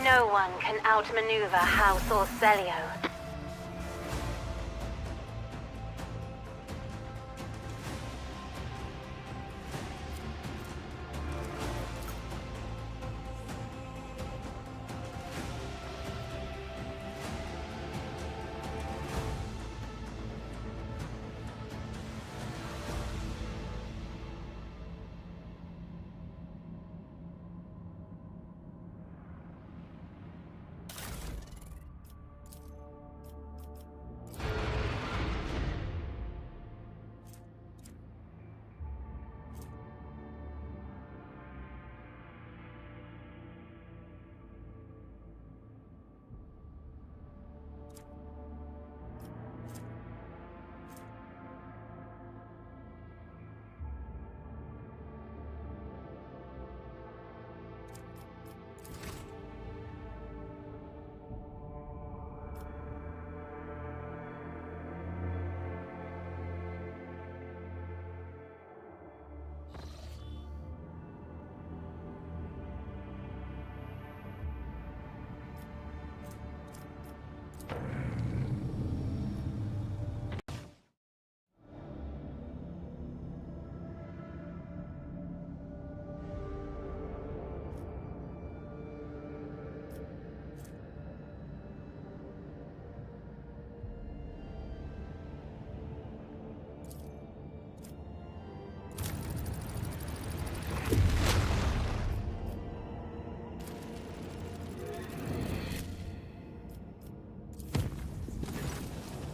No one can outmaneuver House Orcelio.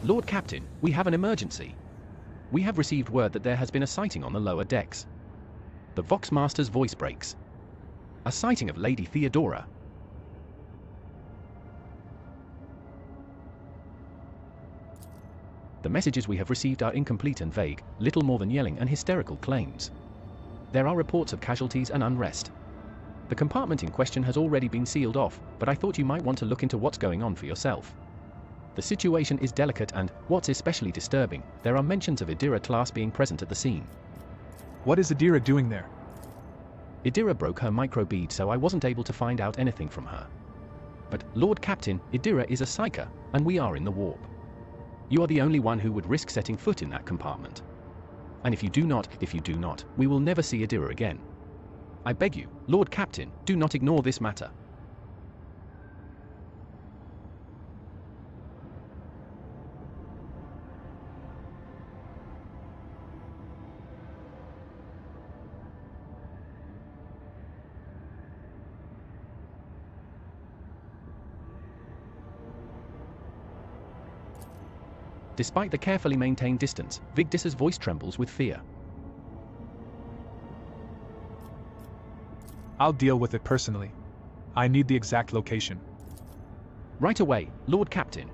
Lord Captain, we have an emergency. We have received word that there has been a sighting on the lower decks. The Voxmaster's voice breaks. A sighting of Lady Theodora. The messages we have received are incomplete and vague, little more than yelling and hysterical claims. There are reports of casualties and unrest. The compartment in question has already been sealed off, but I thought you might want to look into what's going on for yourself. The situation is delicate and, what's especially disturbing, there are mentions of Idira class being present at the scene. What is Idira doing there? Idira broke her microbead, so I wasn't able to find out anything from her. But, Lord Captain, Idira is a psyker, and we are in the warp. You are the only one who would risk setting foot in that compartment. And if you do not, we will never see Idira again. I beg you, Lord Captain, do not ignore this matter. Despite the carefully maintained distance, Vigdis's voice trembles with fear. I'll deal with it personally. I need the exact location. Right away, Lord Captain.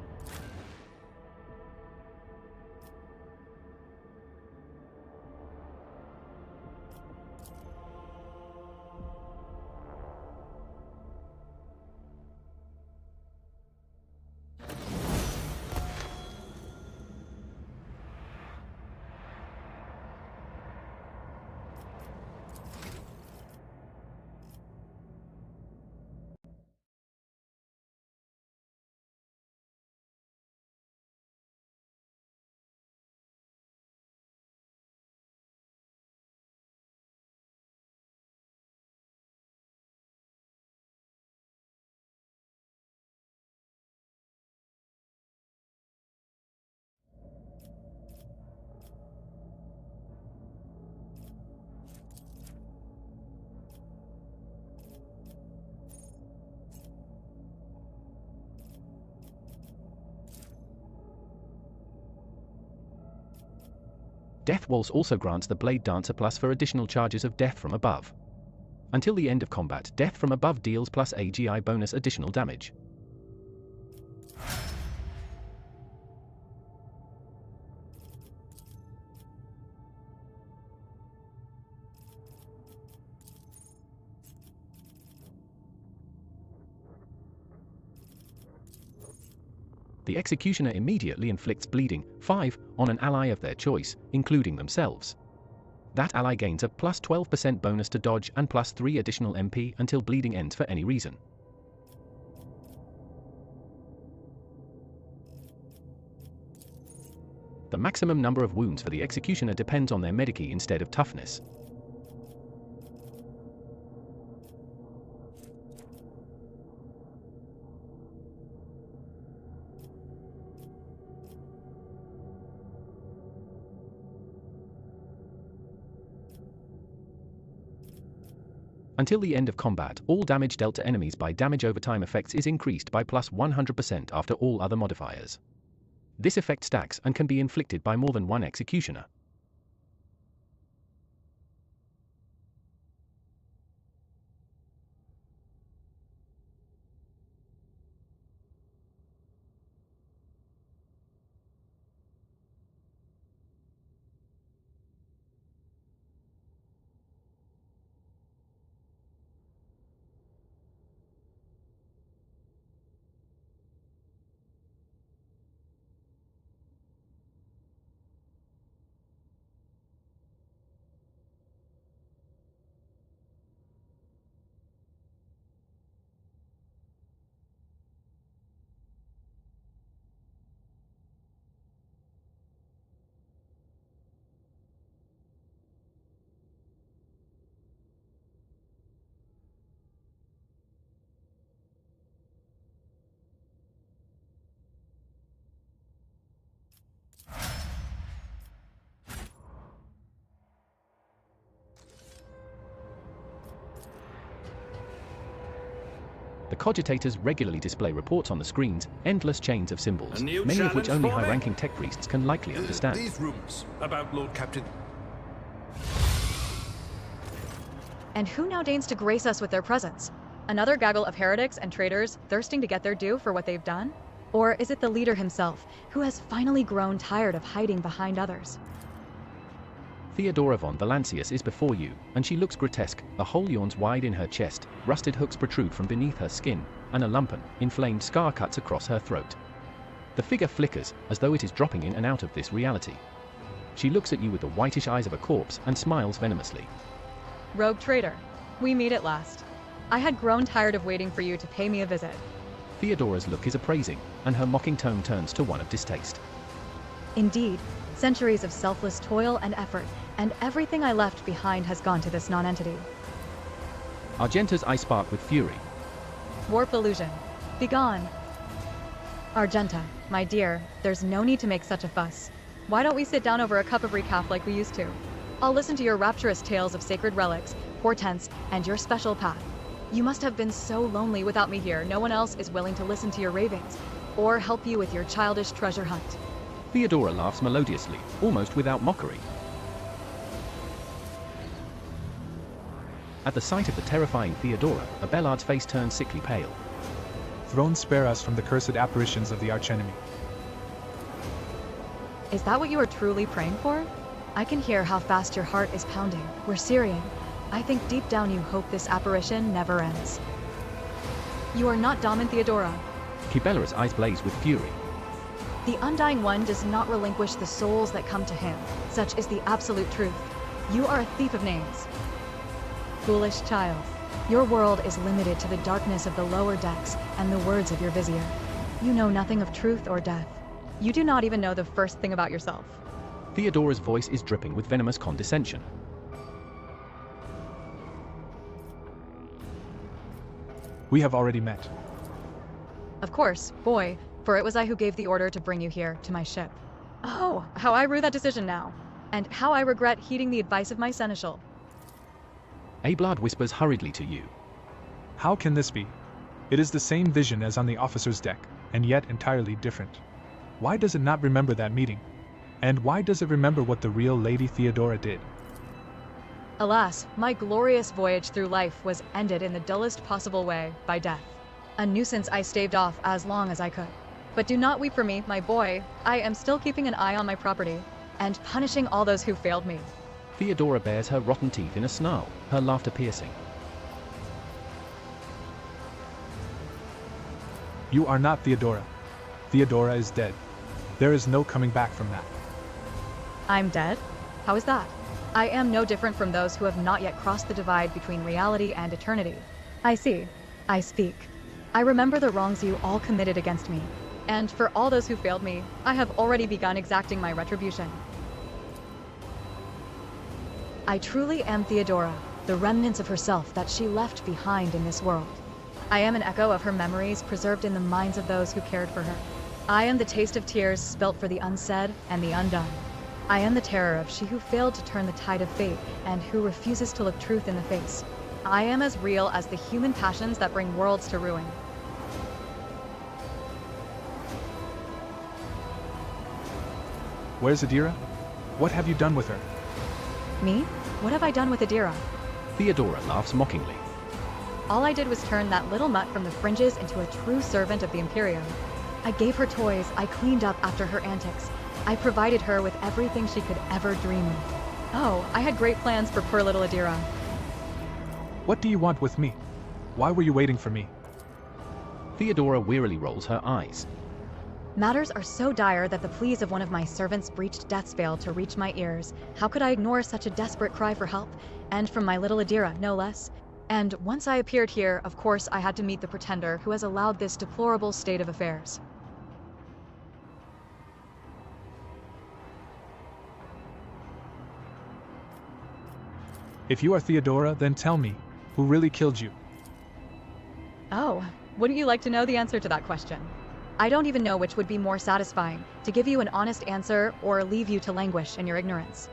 Death Waltz also grants the Blade Dancer plus for additional charges of death from above. Until the end of combat, death from above deals plus AGI bonus additional damage. The Executioner immediately inflicts bleeding, 5, on an ally of their choice, including themselves. That ally gains a plus 12% bonus to dodge and plus 3 additional MP until bleeding ends for any reason. The maximum number of wounds for the Executioner depends on their Medici instead of toughness. Until the end of combat, all damage dealt to enemies by damage over time effects is increased by plus 100% after all other modifiers. This effect stacks and can be inflicted by more than one Executioner. cogitators regularly display reports on the screens, endless chains of symbols, A new many of which challenge only for me? high-ranking tech priests can likely understand. These rumors about Lord Captain. And who now deigns to grace us with their presence? Another gaggle of heretics and traitors thirsting to get their due for what they've done? Or is it the leader himself, who has finally grown tired of hiding behind others? Theodora von Valancius is before you, and she looks grotesque. A hole yawns wide in her chest, rusted hooks protrude from beneath her skin, and a lumpen, inflamed scar cuts across her throat. The figure flickers, as though it is dropping in and out of this reality. She looks at you with the whitish eyes of a corpse and smiles venomously. Rogue traitor, we meet at last. I had grown tired of waiting for you to pay me a visit. Theodora's look is appraising, and her mocking tone turns to one of distaste. Indeed, centuries of selfless toil and effort, and everything I left behind has gone to this nonentity. Argenta's eyes spark with fury. Warp illusion. Begone. Argenta, my dear, there's no need to make such a fuss. Why don't we sit down over a cup of recaf like we used to? I'll listen to your rapturous tales of sacred relics, portents, and your special path. You must have been so lonely without me here. No one else is willing to listen to your ravings, or help you with your childish treasure hunt. Theodora laughs melodiously, almost without mockery. At the sight of the terrifying Theodora, Abelard's face turns sickly pale. Throne spare us from the cursed apparitions of the archenemy. Is that what you are truly praying for? I can hear how fast your heart is pounding. We're Syrian. I think deep down you hope this apparition never ends. You are not Daman Theodora. Kibela's eyes blaze with fury. The Undying One does not relinquish the souls that come to him. Such is the absolute truth. You are a thief of names. Foolish child. Your world is limited to the darkness of the lower decks and the words of your vizier. You know nothing of truth or death. You do not even know the first thing about yourself. Theodora's voice is dripping with venomous condescension. We have already met. Of course, boy, for it was I who gave the order to bring you here, to my ship. Oh, how I rue that decision now. And how I regret heeding the advice of my seneschal. Abelard whispers hurriedly to you. How can this be? It is the same vision as on the officer's deck, and yet entirely different. Why does it not remember that meeting? And why does it remember what the real Lady Theodora did? Alas, my glorious voyage through life was ended in the dullest possible way, by death. A nuisance I staved off as long as I could. But do not weep for me, my boy. I am still keeping an eye on my property, and punishing all those who failed me. Theodora bares her rotten teeth in a snarl, her laughter piercing. You are not Theodora. Theodora is dead. There is no coming back from that. I'm dead? How is that? I am no different from those who have not yet crossed the divide between reality and eternity. I see. I speak. I remember the wrongs you all committed against me. And for all those who failed me, I have already begun exacting my retribution. I truly am Theodora, the remnants of herself that she left behind in this world. I am an echo of her memories preserved in the minds of those who cared for her. I am the taste of tears spilt for the unsaid and the undone. I am the terror of she who failed to turn the tide of fate and who refuses to look truth in the face. I am as real as the human passions that bring worlds to ruin. Where's Adira? What have you done with her? Me? What have I done with Adira? Theodora laughs mockingly. All I did was turn that little mutt from the fringes into a true servant of the Imperium. I gave her toys, I cleaned up after her antics. I provided her with everything she could ever dream of. Oh, I had great plans for poor little Adira. What do you want with me? Why were you waiting for me? Theodora wearily rolls her eyes. Matters are so dire that the pleas of one of my servants breached death's veil to reach my ears. How could I ignore such a desperate cry for help? And from my little Adira, no less. And once I appeared here, of course I had to meet the pretender who has allowed this deplorable state of affairs. If you are Theodora, then tell me, who really killed you? Oh, wouldn't you like to know the answer to that question? I don't even know which would be more satisfying, to give you an honest answer or leave you to languish in your ignorance.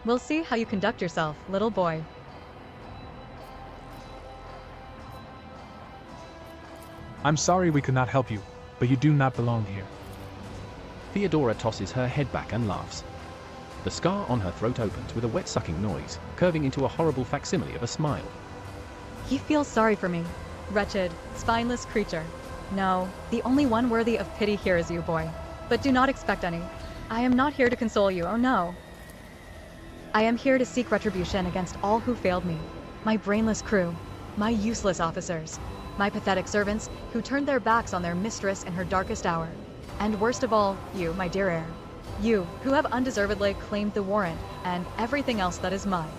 We'll see how you conduct yourself, little boy. I'm sorry we could not help you, but you do not belong here. Theodora tosses her head back and laughs. The scar on her throat opens with a wet sucking noise, curving into a horrible facsimile of a smile. He feels sorry for me. Wretched, spineless creature. No, the only one worthy of pity here is you, boy. But do not expect any. I am not here to console you, oh no. I am here to seek retribution against all who failed me. My brainless crew, my useless officers, my pathetic servants who turned their backs on their mistress in her darkest hour. And worst of all, you, my dear heir. You, who have undeservedly claimed the warrant and everything else that is mine.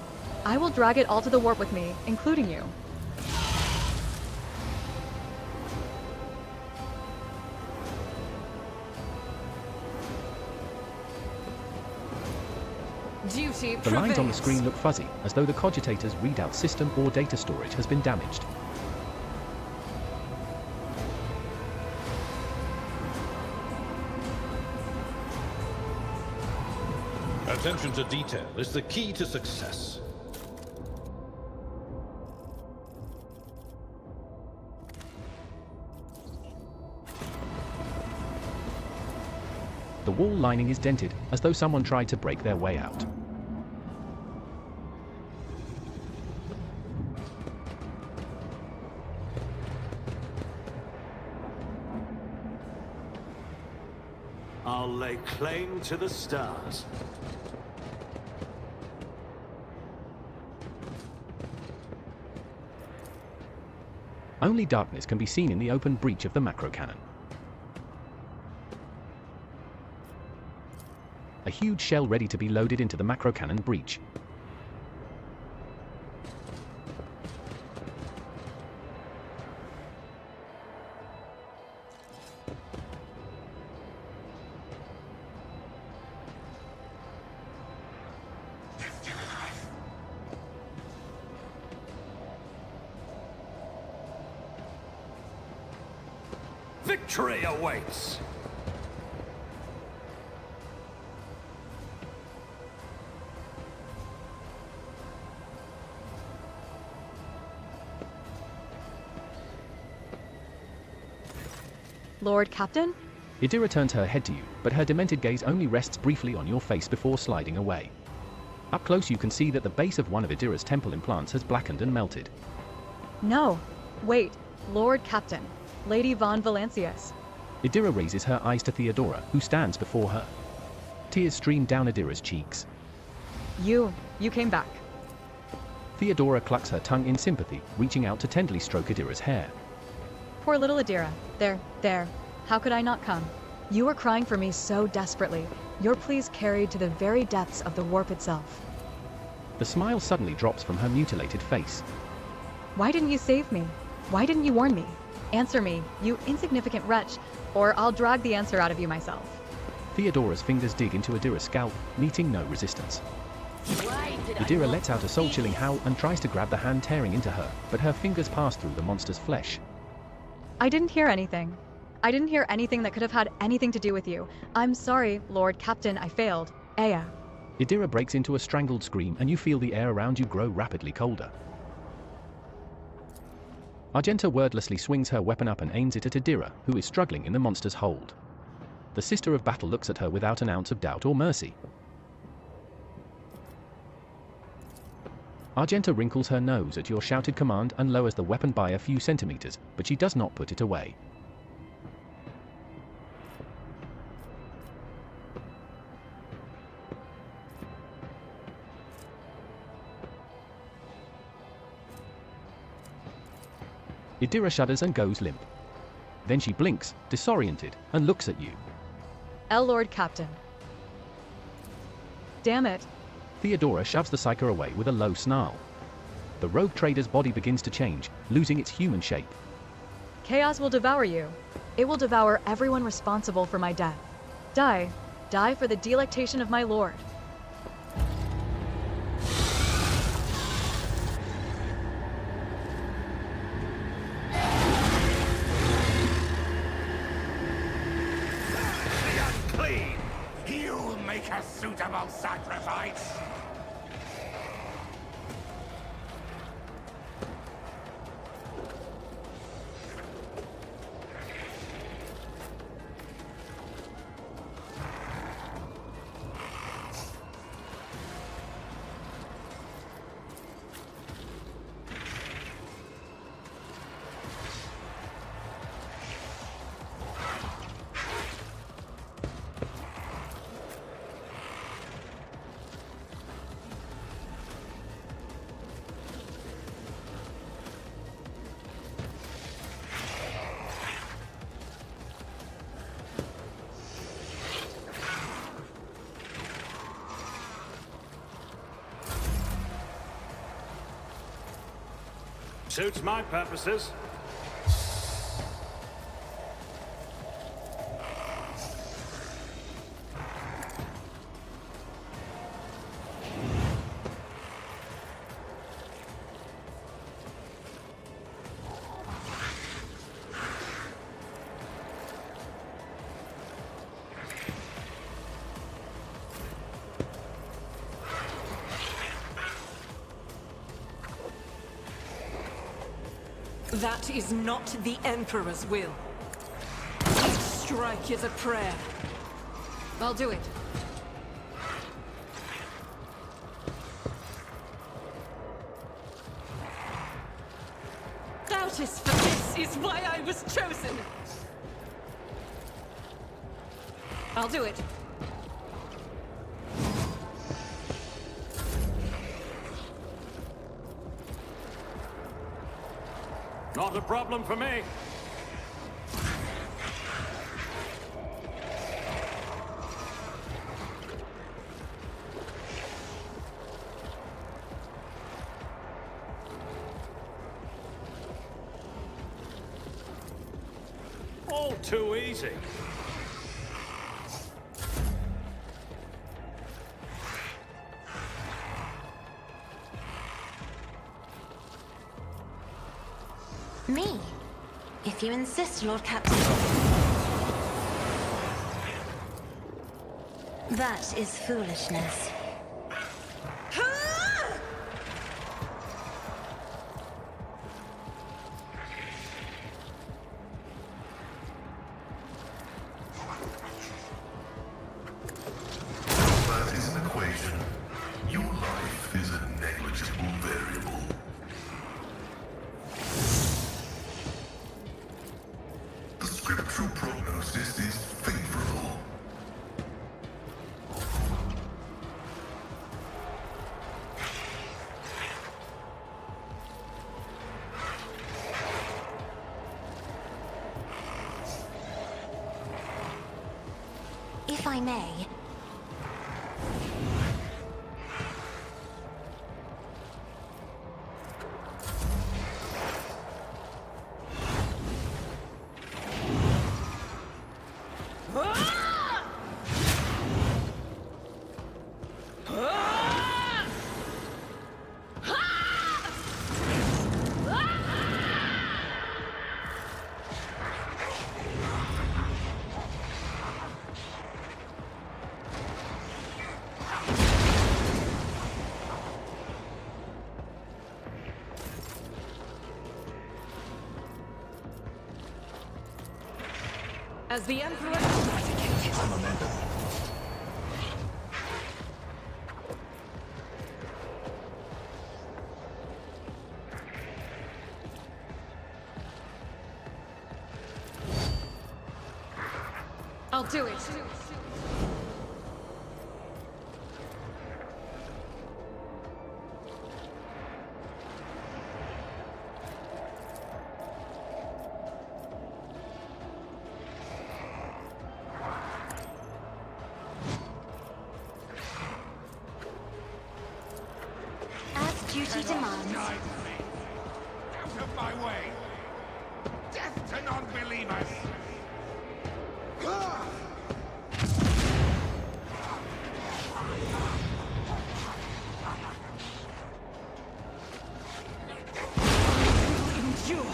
I will drag it all to the warp with me, including you. Duty The lines on the prevails. screen look fuzzy, as though the cogitator's readout system or data storage has been damaged. Attention to detail is the key to success. The wall lining is dented, as though someone tried to break their way out. I'll lay claim to the stars. Only darkness can be seen in the open breach of the macro cannon. A huge shell ready to be loaded into the macro cannon breach. Victory awaits! Lord Captain? Idira turns her head to you, but her demented gaze only rests briefly on your face before sliding away. Up close you can see that the base of one of Idira's temple implants has blackened and melted. No. Wait. Lord Captain. Lady Von Valancius. Idira raises her eyes to Theodora, who stands before her. Tears stream down Idira's cheeks. You came back. Theodora clucks her tongue in sympathy, reaching out to tenderly stroke Idira's hair. Poor little Idira. There. How could I not come? You were crying for me so desperately. Your pleas carried to the very depths of the warp itself. The smile suddenly drops from her mutilated face. Why didn't you save me? Why didn't you warn me? Answer me, you insignificant wretch, or I'll drag the answer out of you myself. Theodora's fingers dig into Idira's scalp, meeting no resistance. Idira lets out a soul-chilling howl and tries to grab the hand tearing into her, but her fingers pass through the monster's flesh. I didn't hear anything. I didn't hear anything that could have had anything to do with you. I'm sorry, Lord Captain, I failed. Aya. Idira breaks into a strangled scream and you feel the air around you grow rapidly colder. Argenta wordlessly swings her weapon up and aims it at Idira, who is struggling in the monster's hold. The Sister of Battle looks at her without an ounce of doubt or mercy. Argenta wrinkles her nose at your shouted command and lowers the weapon by a few centimeters, but she does not put it away. Idira shudders and goes limp. Then she blinks, disoriented, and looks at you. Lord Captain. Damn it. Theodora shoves the psyker away with a low snarl. The rogue trader's body begins to change, losing its human shape. Chaos will devour you. It will devour everyone responsible for my death. Die. Die for the delectation of my lord. The unclean! You'll make a suitable sacrifice! Suits my purposes. That is not the Emperor's will. Each strike is a prayer. I'll do it. Doubtless for this is why I was chosen. I'll do it. Not a problem for me. All too easy. Me? If you insist, Lord Captain. That is foolishness. That is an equation. Your life is a negligible variable. The scriptural prognosis is favorable. If I may. As the Emperor... I'll do it. As duty demands. Out of my way! Death to non-believers! Endure!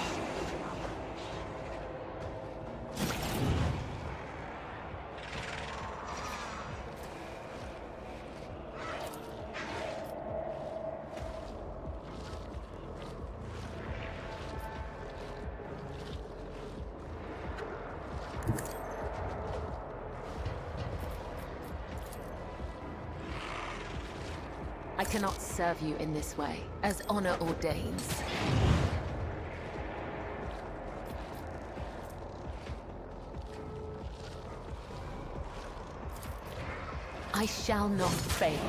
I cannot serve you in this way, as honor ordains. I shall not fail.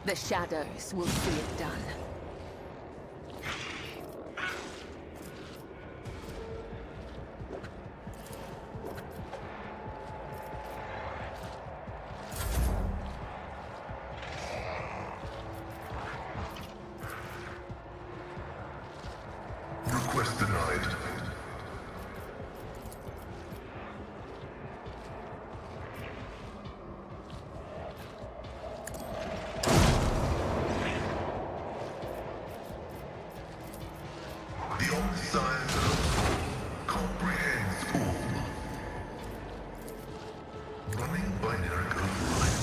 The shadows will see it done. Request denied. The omniscience of all comprehends all. Running binary code line.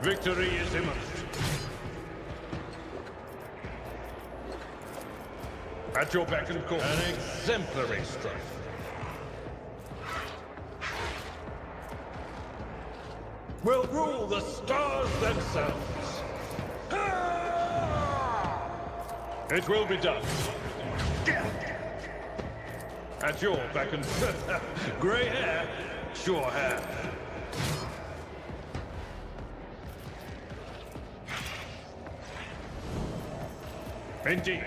Victory is imminent. At your beck and call. An exemplary strike. Will rule the stars themselves. It will be done. At your beck and grey hair, sure hair. Indeed.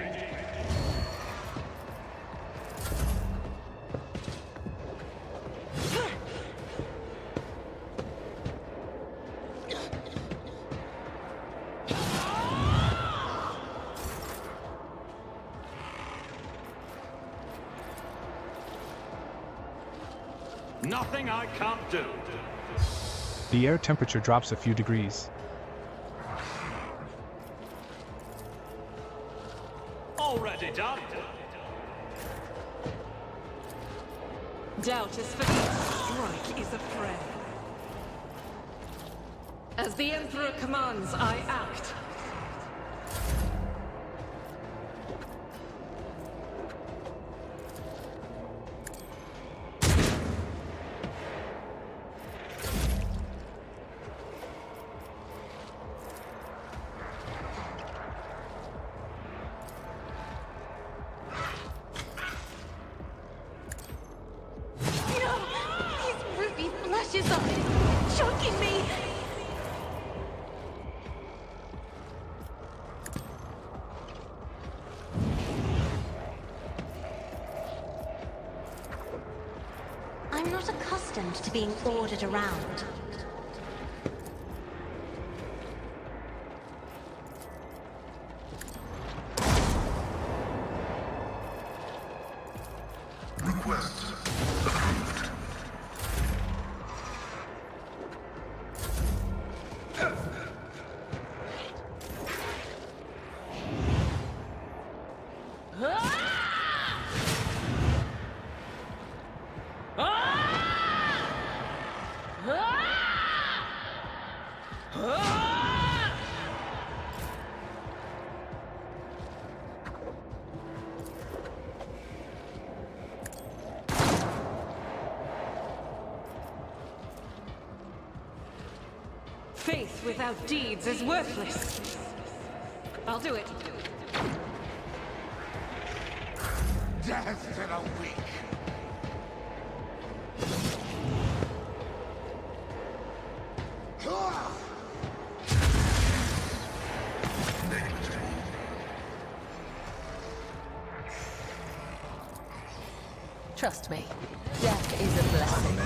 Nothing I can't do. The air temperature drops a few degrees. Already done. Doubt is for strike is a prayer. As the Emperor commands, I act. Flashes are choking me! I'm not accustomed to being ordered around. Request approved. Faith without deeds is worthless. I'll do it. Death to the weak. Negligible. Trust me, death is a blessing.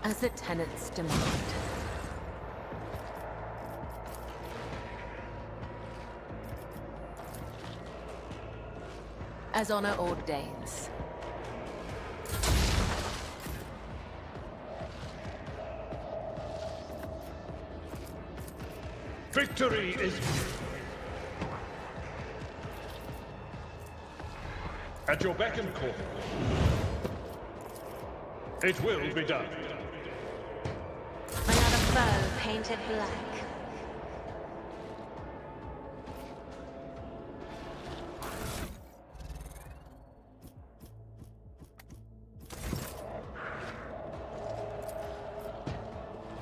As the tenants demand. As honor ordains. Victory is... At your beck and call. It will be done. Another foe painted black.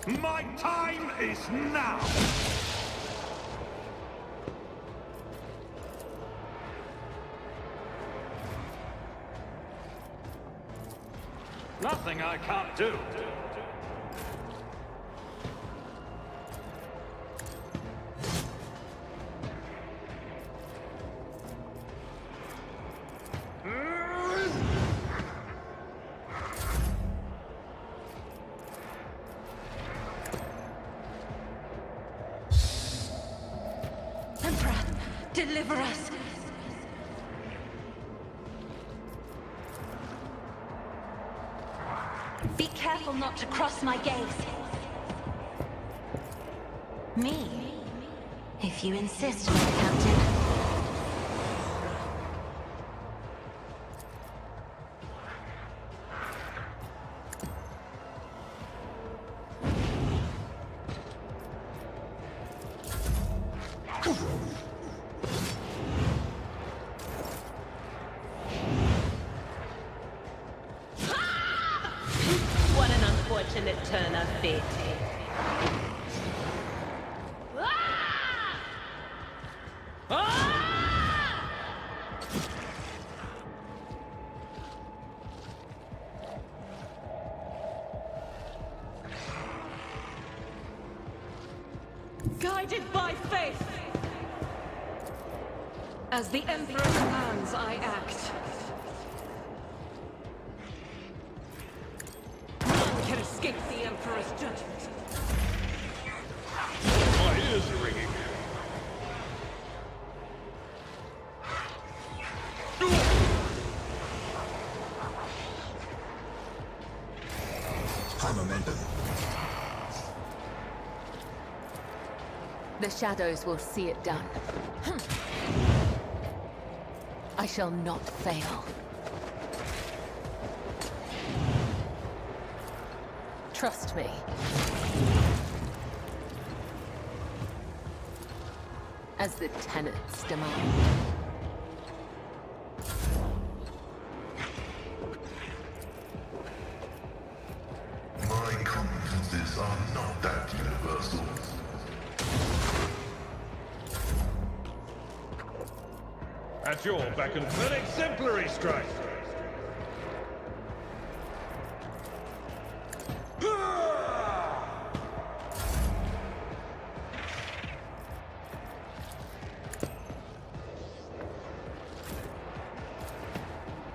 My time is now! Nothing I can't do. Emperor, deliver us! Be careful not to cross my gaze. Me? If you insist, Lord Captain. What an unfortunate turn of fate. Guided by faith! As the Emperor commands, I act. None can escape the Emperor's judgment. My ears are ringing. High momentum. The shadows will see it done. I shall not fail. Trust me. As the tenets demand. My confidences are not that universal. At your beck and an exemplary strike.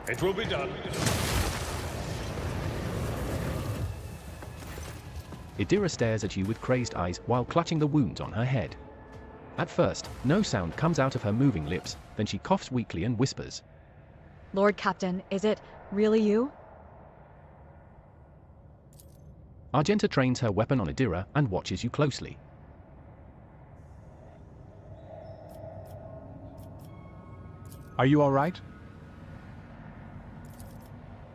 It will be done. Idira stares at you with crazed eyes while clutching the wounds on her head. At first, no sound comes out of her moving lips, then she coughs weakly and whispers. Lord Captain, is it really you? Argenta trains her weapon on Idira and watches you closely. Are you alright?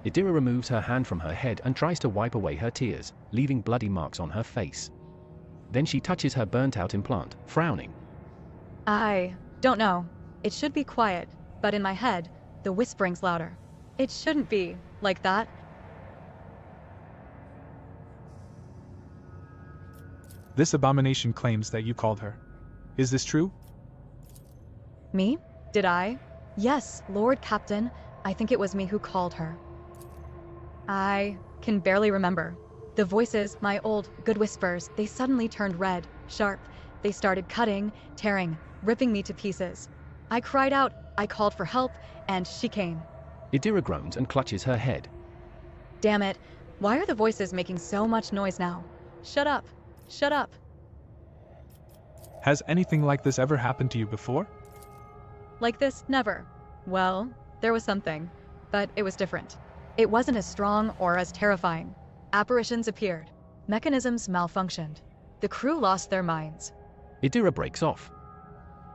Idira removes her hand from her head and tries to wipe away her tears, leaving bloody marks on her face. Then she touches her burnt-out implant, frowning. I don't know. It should be quiet, but in my head, the whispering's louder. It shouldn't be like that. This abomination claims that you called her. Is this true? Me? Did I? Yes, Lord Captain. I think it was me who called her. I can barely remember. The voices, my old, good whispers, they suddenly turned red, sharp. They started cutting, tearing, ripping me to pieces. I cried out, I called for help, and she came. Idira groans and clutches her head. Damn it. Why are the voices making so much noise now? Shut up. Shut up. Has anything like this ever happened to you before? Like this, never. Well, there was something, but it was different. It wasn't as strong or as terrifying. Apparitions appeared. Mechanisms malfunctioned. The crew lost their minds. Idira breaks off.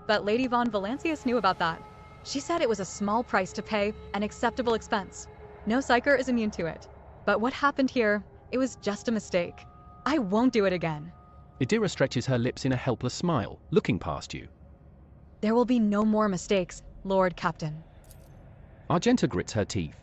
But Lady Von Valancius knew about that. She said it was a small price to pay, an acceptable expense. No psyker is immune to it. But what happened here, it was just a mistake. I won't do it again. Idira stretches her lips in a helpless smile, looking past you. There will be no more mistakes, Lord Captain. Argenta grits her teeth.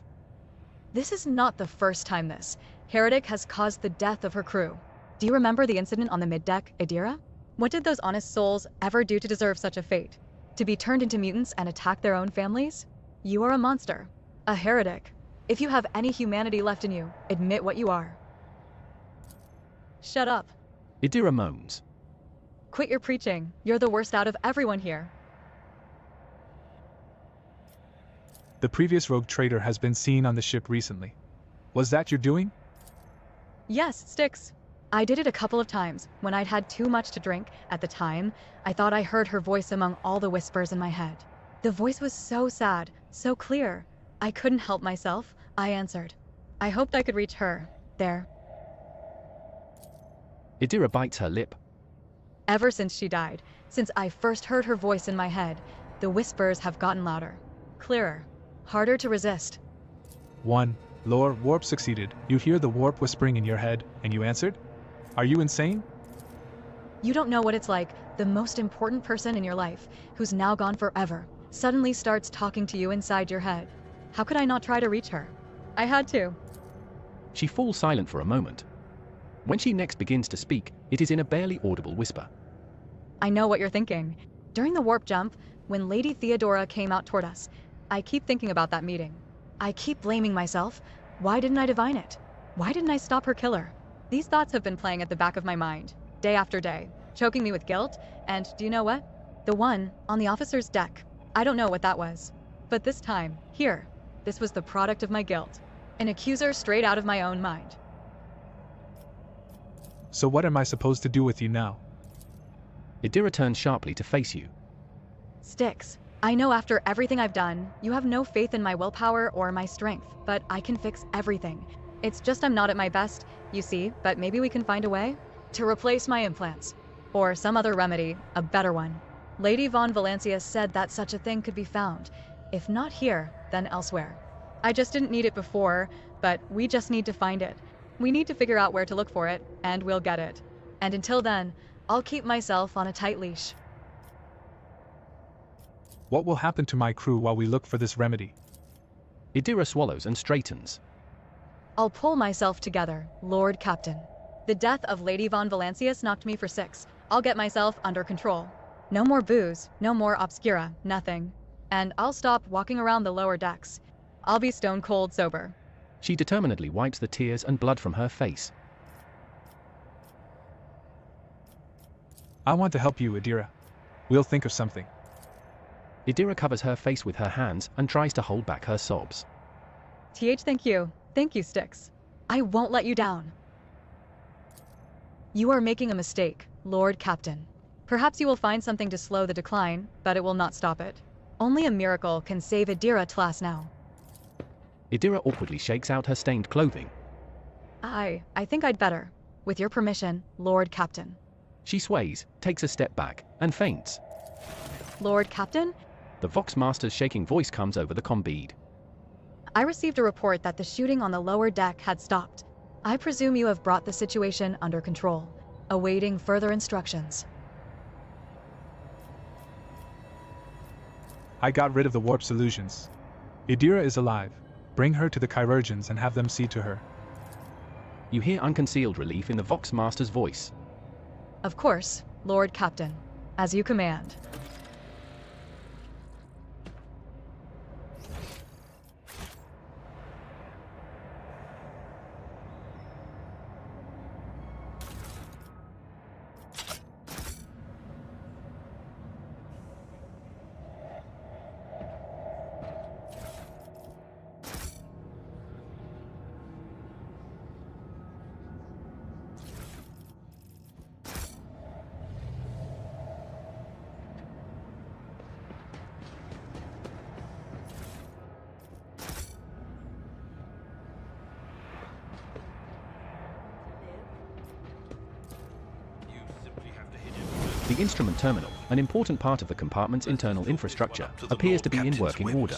This is not the first time this Heretic has caused the death of her crew. Do you remember the incident on the mid-deck, Adira? What did those honest souls ever do to deserve such a fate? To be turned into mutants and attack their own families? You are a monster. A heretic. If you have any humanity left in you, admit what you are. Shut up. Idira moans. Quit your preaching. You're the worst out of everyone here. The previous rogue trader has been seen on the ship recently. Was that your doing? Yes, Styx. I did it a couple of times. When I'd had too much to drink, at the time, I thought I heard her voice among all the whispers in my head. The voice was so sad, so clear. I couldn't help myself. I answered. I hoped I could reach her. There. Idira bites her lip. Ever since she died, since I first heard her voice in my head, the whispers have gotten louder, clearer, harder to resist. 1. Lore, warp succeeded. You hear the warp whispering in your head, and you answered? Are you insane? You don't know what it's like. The most important person in your life, who's now gone forever, suddenly starts talking to you inside your head. How could I not try to reach her? I had to. She falls silent for a moment. When she next begins to speak, it is in a barely audible whisper. I know what you're thinking. During the warp jump, when Lady Theodora came out toward us, I keep thinking about that meeting. I keep blaming myself. Why didn't I divine it? Why didn't I stop her killer? These thoughts have been playing at the back of my mind, day after day, choking me with guilt, and do you know what? The one on the officer's deck. I don't know what that was. But this time, here, this was the product of my guilt. An accuser straight out of my own mind. So what am I supposed to do with you now? Idira turns sharply to face you. Styx, I know after everything I've done, you have no faith in my willpower or my strength, but I can fix everything. It's just I'm not at my best, you see, but maybe we can find a way to replace my implants. Or some other remedy, a better one. Lady Von Valencia said that such a thing could be found. If not here, then elsewhere. I just didn't need it before, but we just need to find it. We need to figure out where to look for it, and we'll get it. And until then, I'll keep myself on a tight leash. What will happen to my crew while we look for this remedy? Idira swallows and straightens. I'll pull myself together, Lord Captain. The death of Lady Von Valancius knocked me for 6. I'll get myself under control. No more booze, no more obscura, nothing. And I'll stop walking around the lower decks. I'll be stone cold sober. She determinedly wipes the tears and blood from her face. I want to help you, Idira. We'll think of something. Idira covers her face with her hands and tries to hold back her sobs. Thank you. Thank you, Styx. I won't let you down. You are making a mistake, Lord Captain. Perhaps you will find something to slow the decline, but it will not stop it. Only a miracle can save Idira Tlass now. Idira awkwardly shakes out her stained clothing. I think I'd better. With your permission, Lord Captain. She sways, takes a step back, and faints. Lord Captain? The Voxmaster's shaking voice comes over the combead. I received a report that the shooting on the lower deck had stopped. I presume you have brought the situation under control, awaiting further instructions. I got rid of the warp solutions. Idira is alive. Bring her to the chirurgeons and have them see to her. You hear unconcealed relief in the Voxmaster's voice. Of course, Lord Captain. As you command. The instrument terminal, an important part of the compartment's internal infrastructure, appears to be in working order.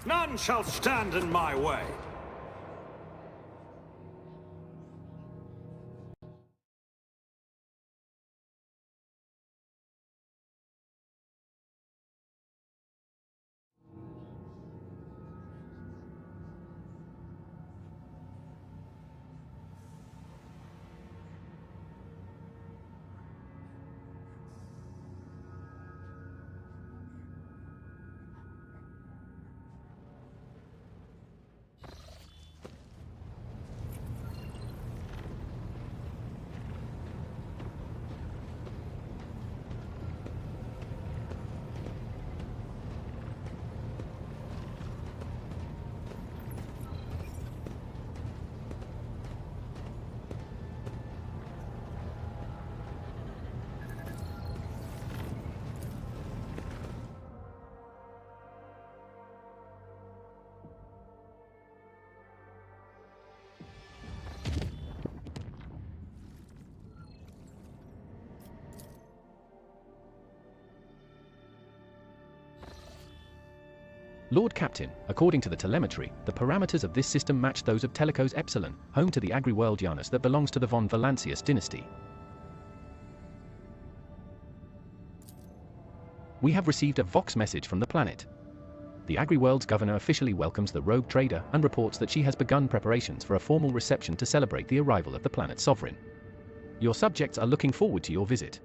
None shall stand in my way. Lord Captain, according to the telemetry, the parameters of this system match those of Telecos Epsilon, home to the agri-world Janus that belongs to the von Valancius dynasty. We have received a Vox message from the planet. The agri-world's governor officially welcomes the rogue trader and reports that she has begun preparations for a formal reception to celebrate the arrival of the planet's sovereign. Your subjects are looking forward to your visit.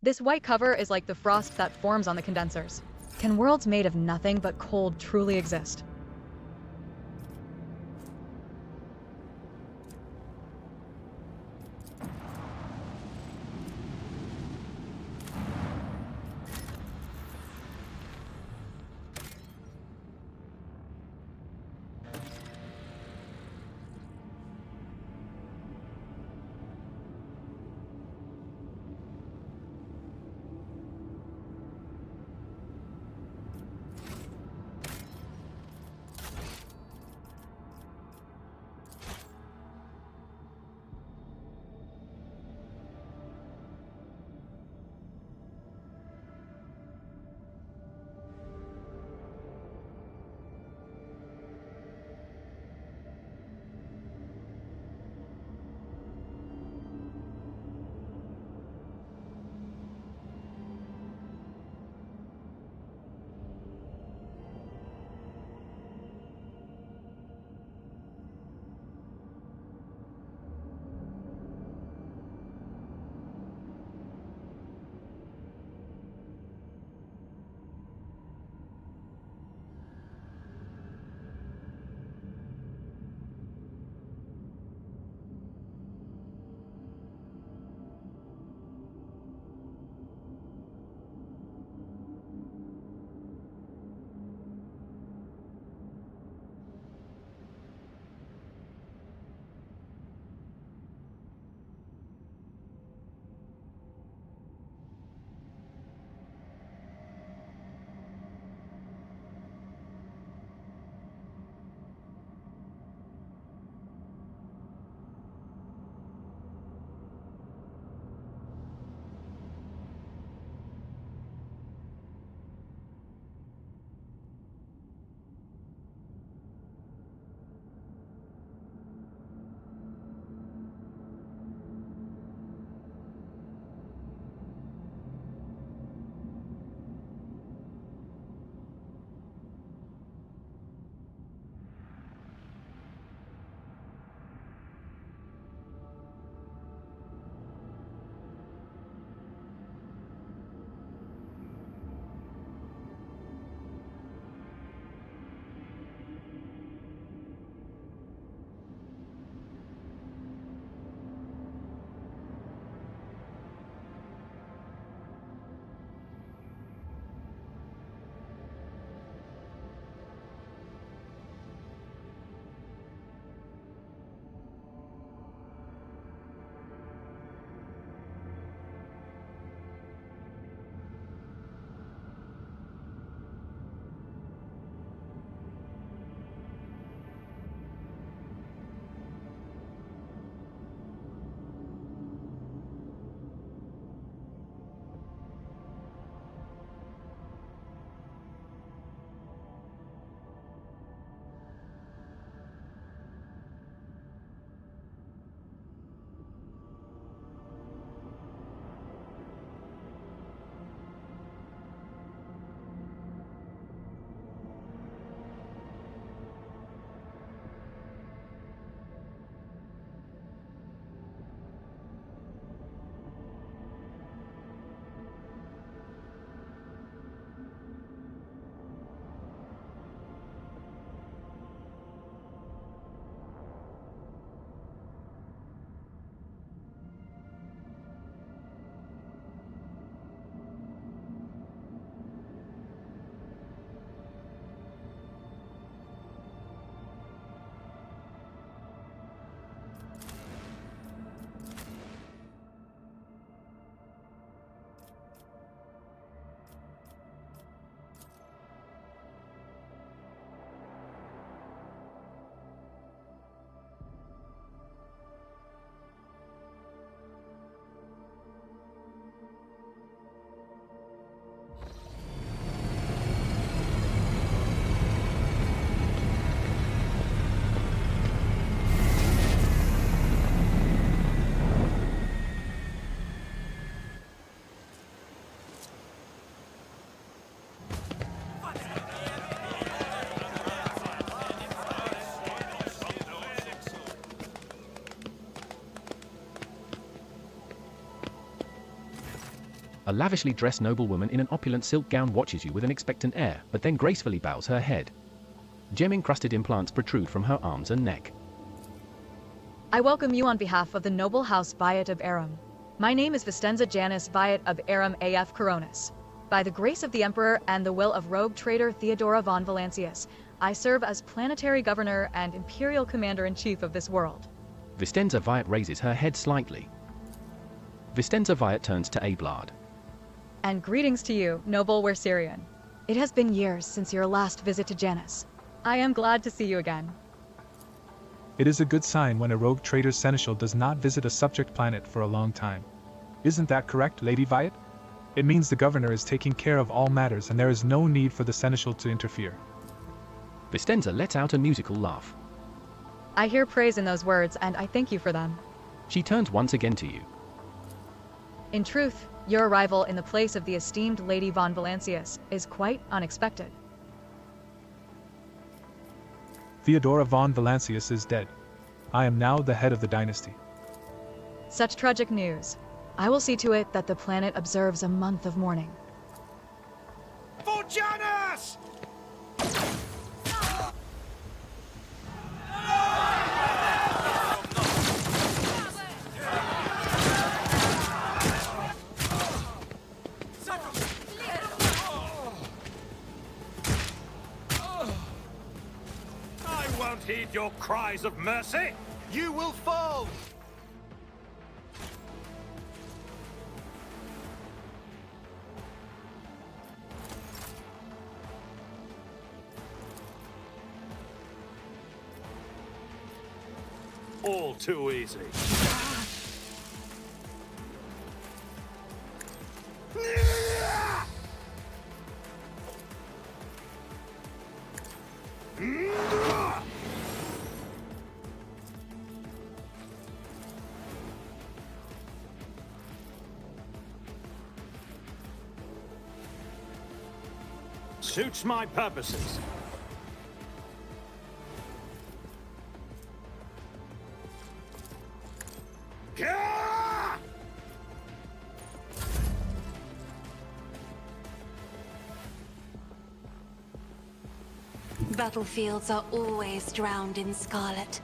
This white cover is like the frost that forms on the condensers. Can worlds made of nothing but cold truly exist? A lavishly dressed noblewoman in an opulent silk gown watches you with an expectant air, but then gracefully bows her head. Gem-encrusted implants protrude from her arms and neck. I welcome you on behalf of the noble house Viat of Aram. My name is Vistenza Janice Viat of Aram AF Coronis. By the grace of the Emperor and the will of rogue traitor Theodora von Valancius, I serve as planetary governor and imperial commander-in-chief of this world. Vistenza Viat raises her head slightly. Vistenza Viat turns to Ablard. And greetings to you, noble Wersirian. It has been years since your last visit to Janus. I am glad to see you again. It is a good sign when a rogue traitor seneschal does not visit a subject planet for a long time. Isn't that correct, Lady Viat? It means the governor is taking care of all matters and there is no need for the seneschal to interfere. Vistenza lets out a musical laugh. I hear praise in those words, and I thank you for them. She turns once again to you. In truth, your arrival in the place of the esteemed Lady von Valancius is quite unexpected. Theodora von Valancius is dead. I am now the head of the dynasty. Such tragic news. I will see to it that the planet observes a month of mourning. For Janus! I won't heed your cries of mercy. You will fall. All too easy. Suits my purposes. Gah! Battlefields are always drowned in scarlet.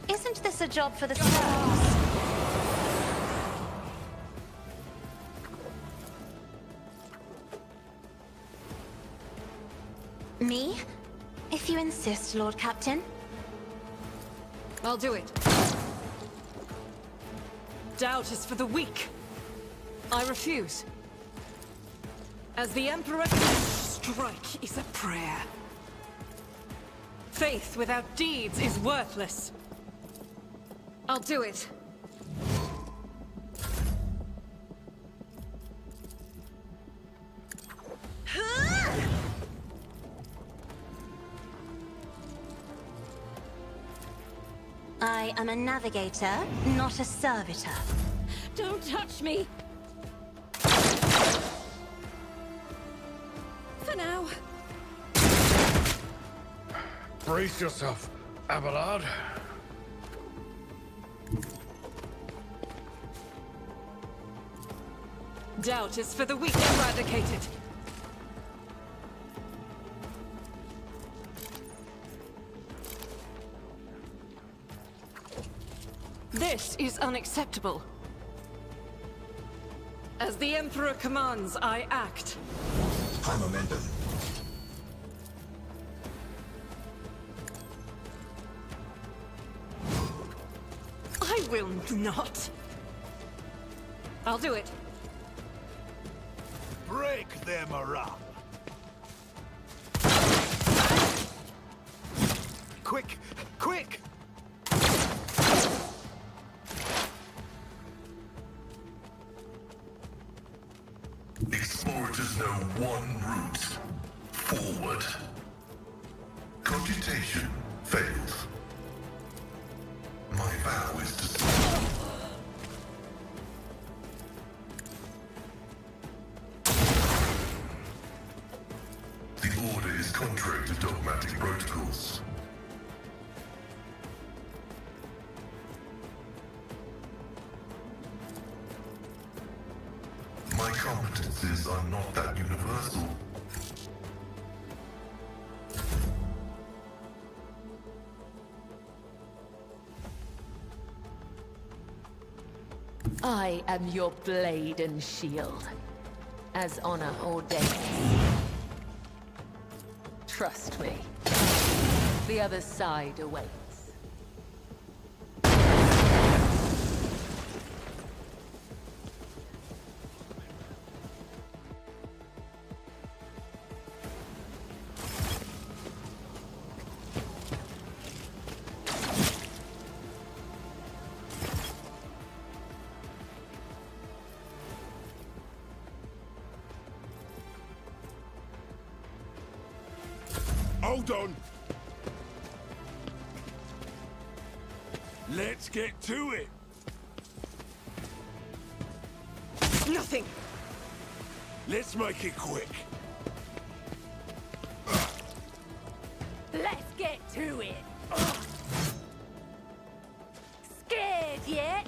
Isn't this a job for the stars? Me? If you insist, Lord Captain. I'll do it. Doubt is for the weak. I refuse. As the Emperor, strike is a prayer. Faith without deeds is worthless. I'll do it. I am a navigator, not a servitor. Don't touch me! For now. Brace yourself, Abelard. Doubt is for the weak eradicated. This is unacceptable. As the Emperor commands, I act. High momentum. I will not. I'll do it. Break their morale. Quick! Quick! Explorers know one route. Forward. Cogitation fails. My vow is to... The order is contrary to dogmatic protocols. competencies are not that universal. I am your blade and shield, as honor ordains. Trust me, the other side awaits. Hold on. Let's get to it. Nothing! Let's make it quick. Let's get to it. Scared yet?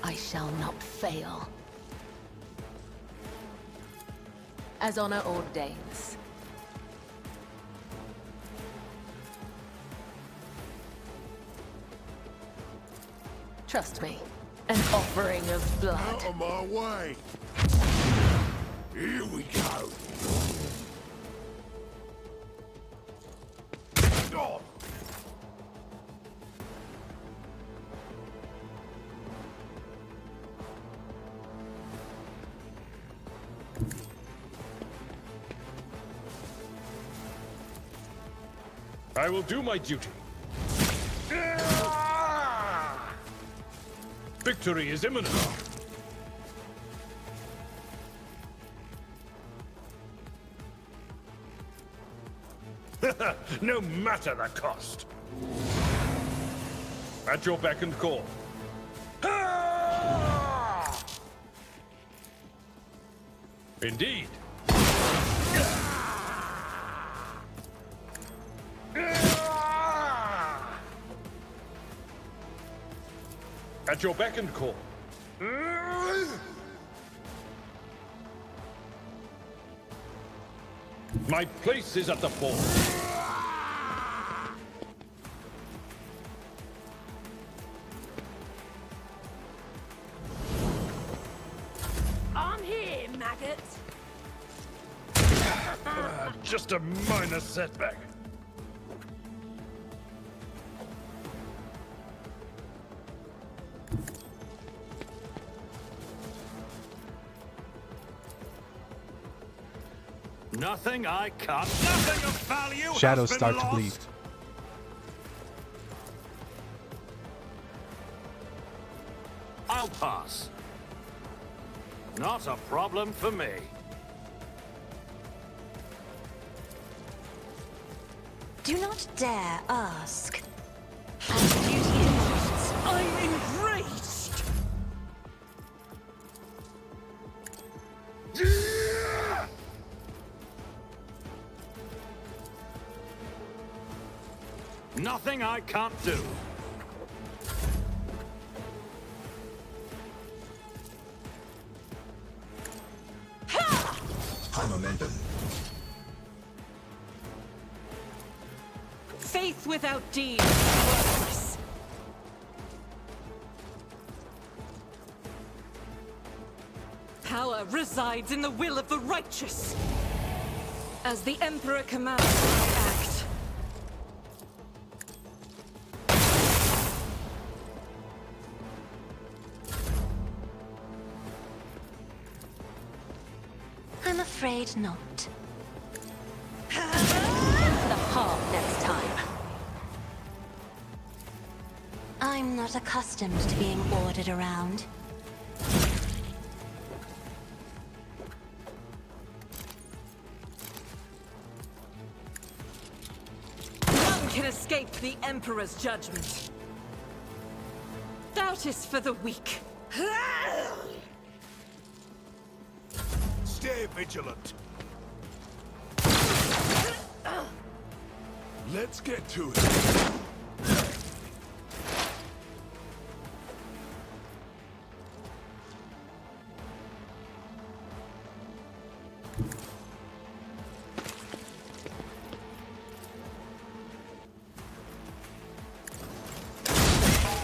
I shall not fail. As honor ordains. Trust me, an offering of blood. Out of my way. Here we go. Oh. I will do my duty. Victory is imminent. No matter the cost. At your beck and call. Indeed. At your beck and call. My place is at the fore. I'm here, maggot. Just a minor setback. Nothing I can't. Nothing of value. Shadows has start been to bleed. lost. I'll pass. Not a problem for me. Do not dare ask. As duty demands. I'm enraged! Nothing I can't do. High momentum. Faith without deed is worthless. Power resides in the will of the righteous. As the Emperor commands, I act. I'm afraid not. For the heart next time. I'm not accustomed to being ordered around. None can escape the Emperor's judgment. Doubt is for the weak. Stay vigilant. Let's get to it.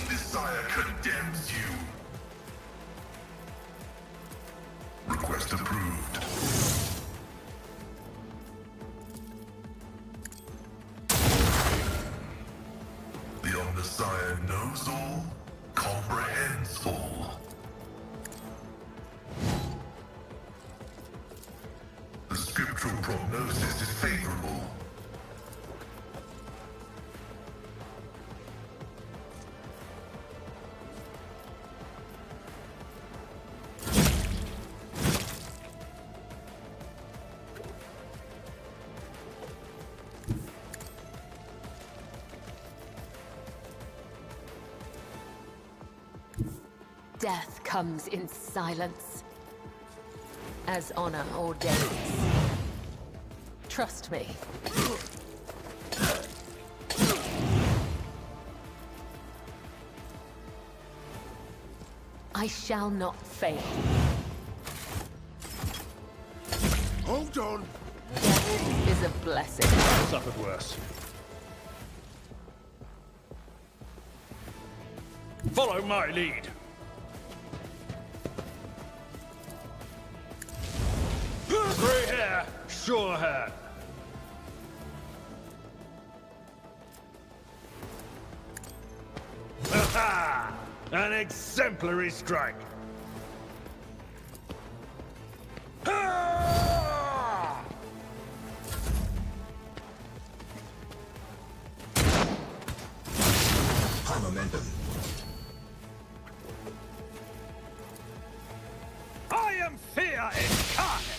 Messiah condemns you. Request approved. The Omnissiah knows all, comprehends all. The scriptural prognosis is favorable. Death comes in silence, as honor ordains. Trust me. I shall not fail. Hold on. Death is a blessing. Suffered worse. Follow my lead. Grey hair, sure hand. Ha! An exemplary strike. Ha! High momentum. I am fear incarnate!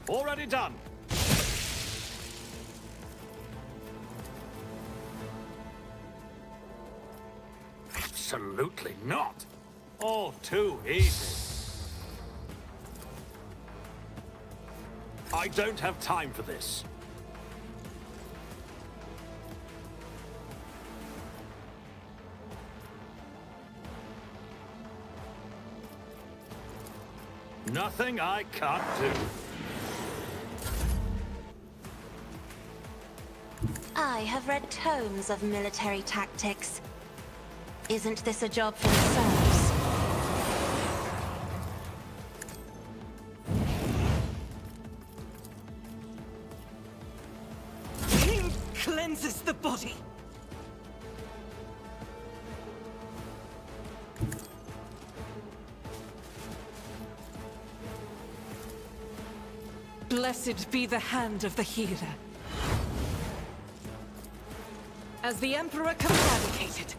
Already done. Absolutely not. All too easy. I don't have time for this. Nothing I can't do. I have read tomes of military tactics. Isn't this a job for the serfs? King cleanses the body. Blessed be the hand of the healer. As the Emperor communicated.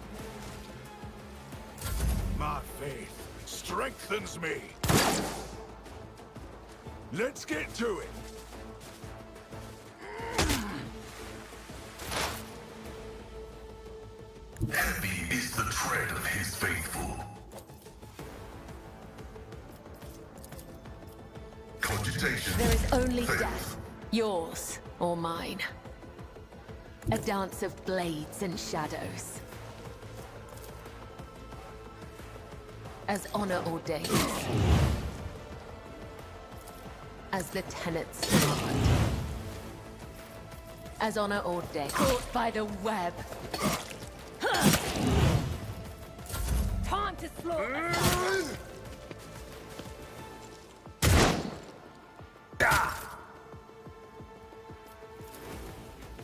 My faith strengthens me. Let's get to it. Heavy is the tread of his faithful. Cogitation. There is only fails. death, yours or mine. A dance of blades and shadows. As honor ordains. As the tenets demand. As honor ordains. Caught by the web. Time to slaughter.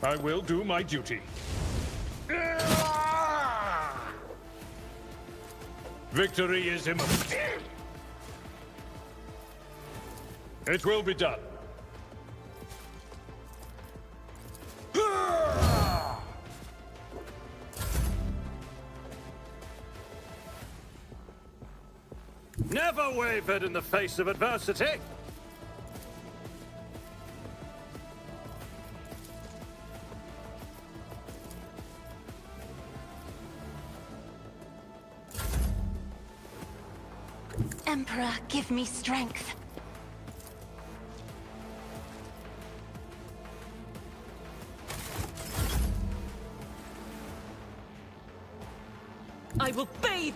I will do my duty. Victory is imminent. It will be done. Never wavered in the face of adversity. Emperor, give me strength.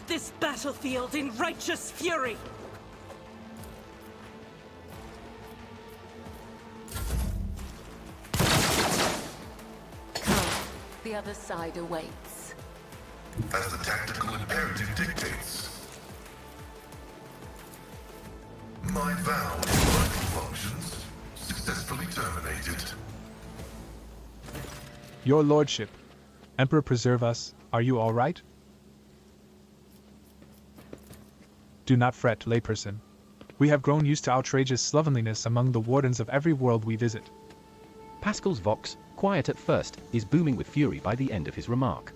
this battlefield in righteous fury! Come, the other side awaits. As the tactical imperative dictates. My vow to vital functions successfully terminated. Your lordship, Emperor preserve us, are you all right? Do not fret, layperson. We have grown used to outrageous slovenliness among the wardens of every world we visit. Pascal's vox, quiet at first, is booming with fury by the end of his remark.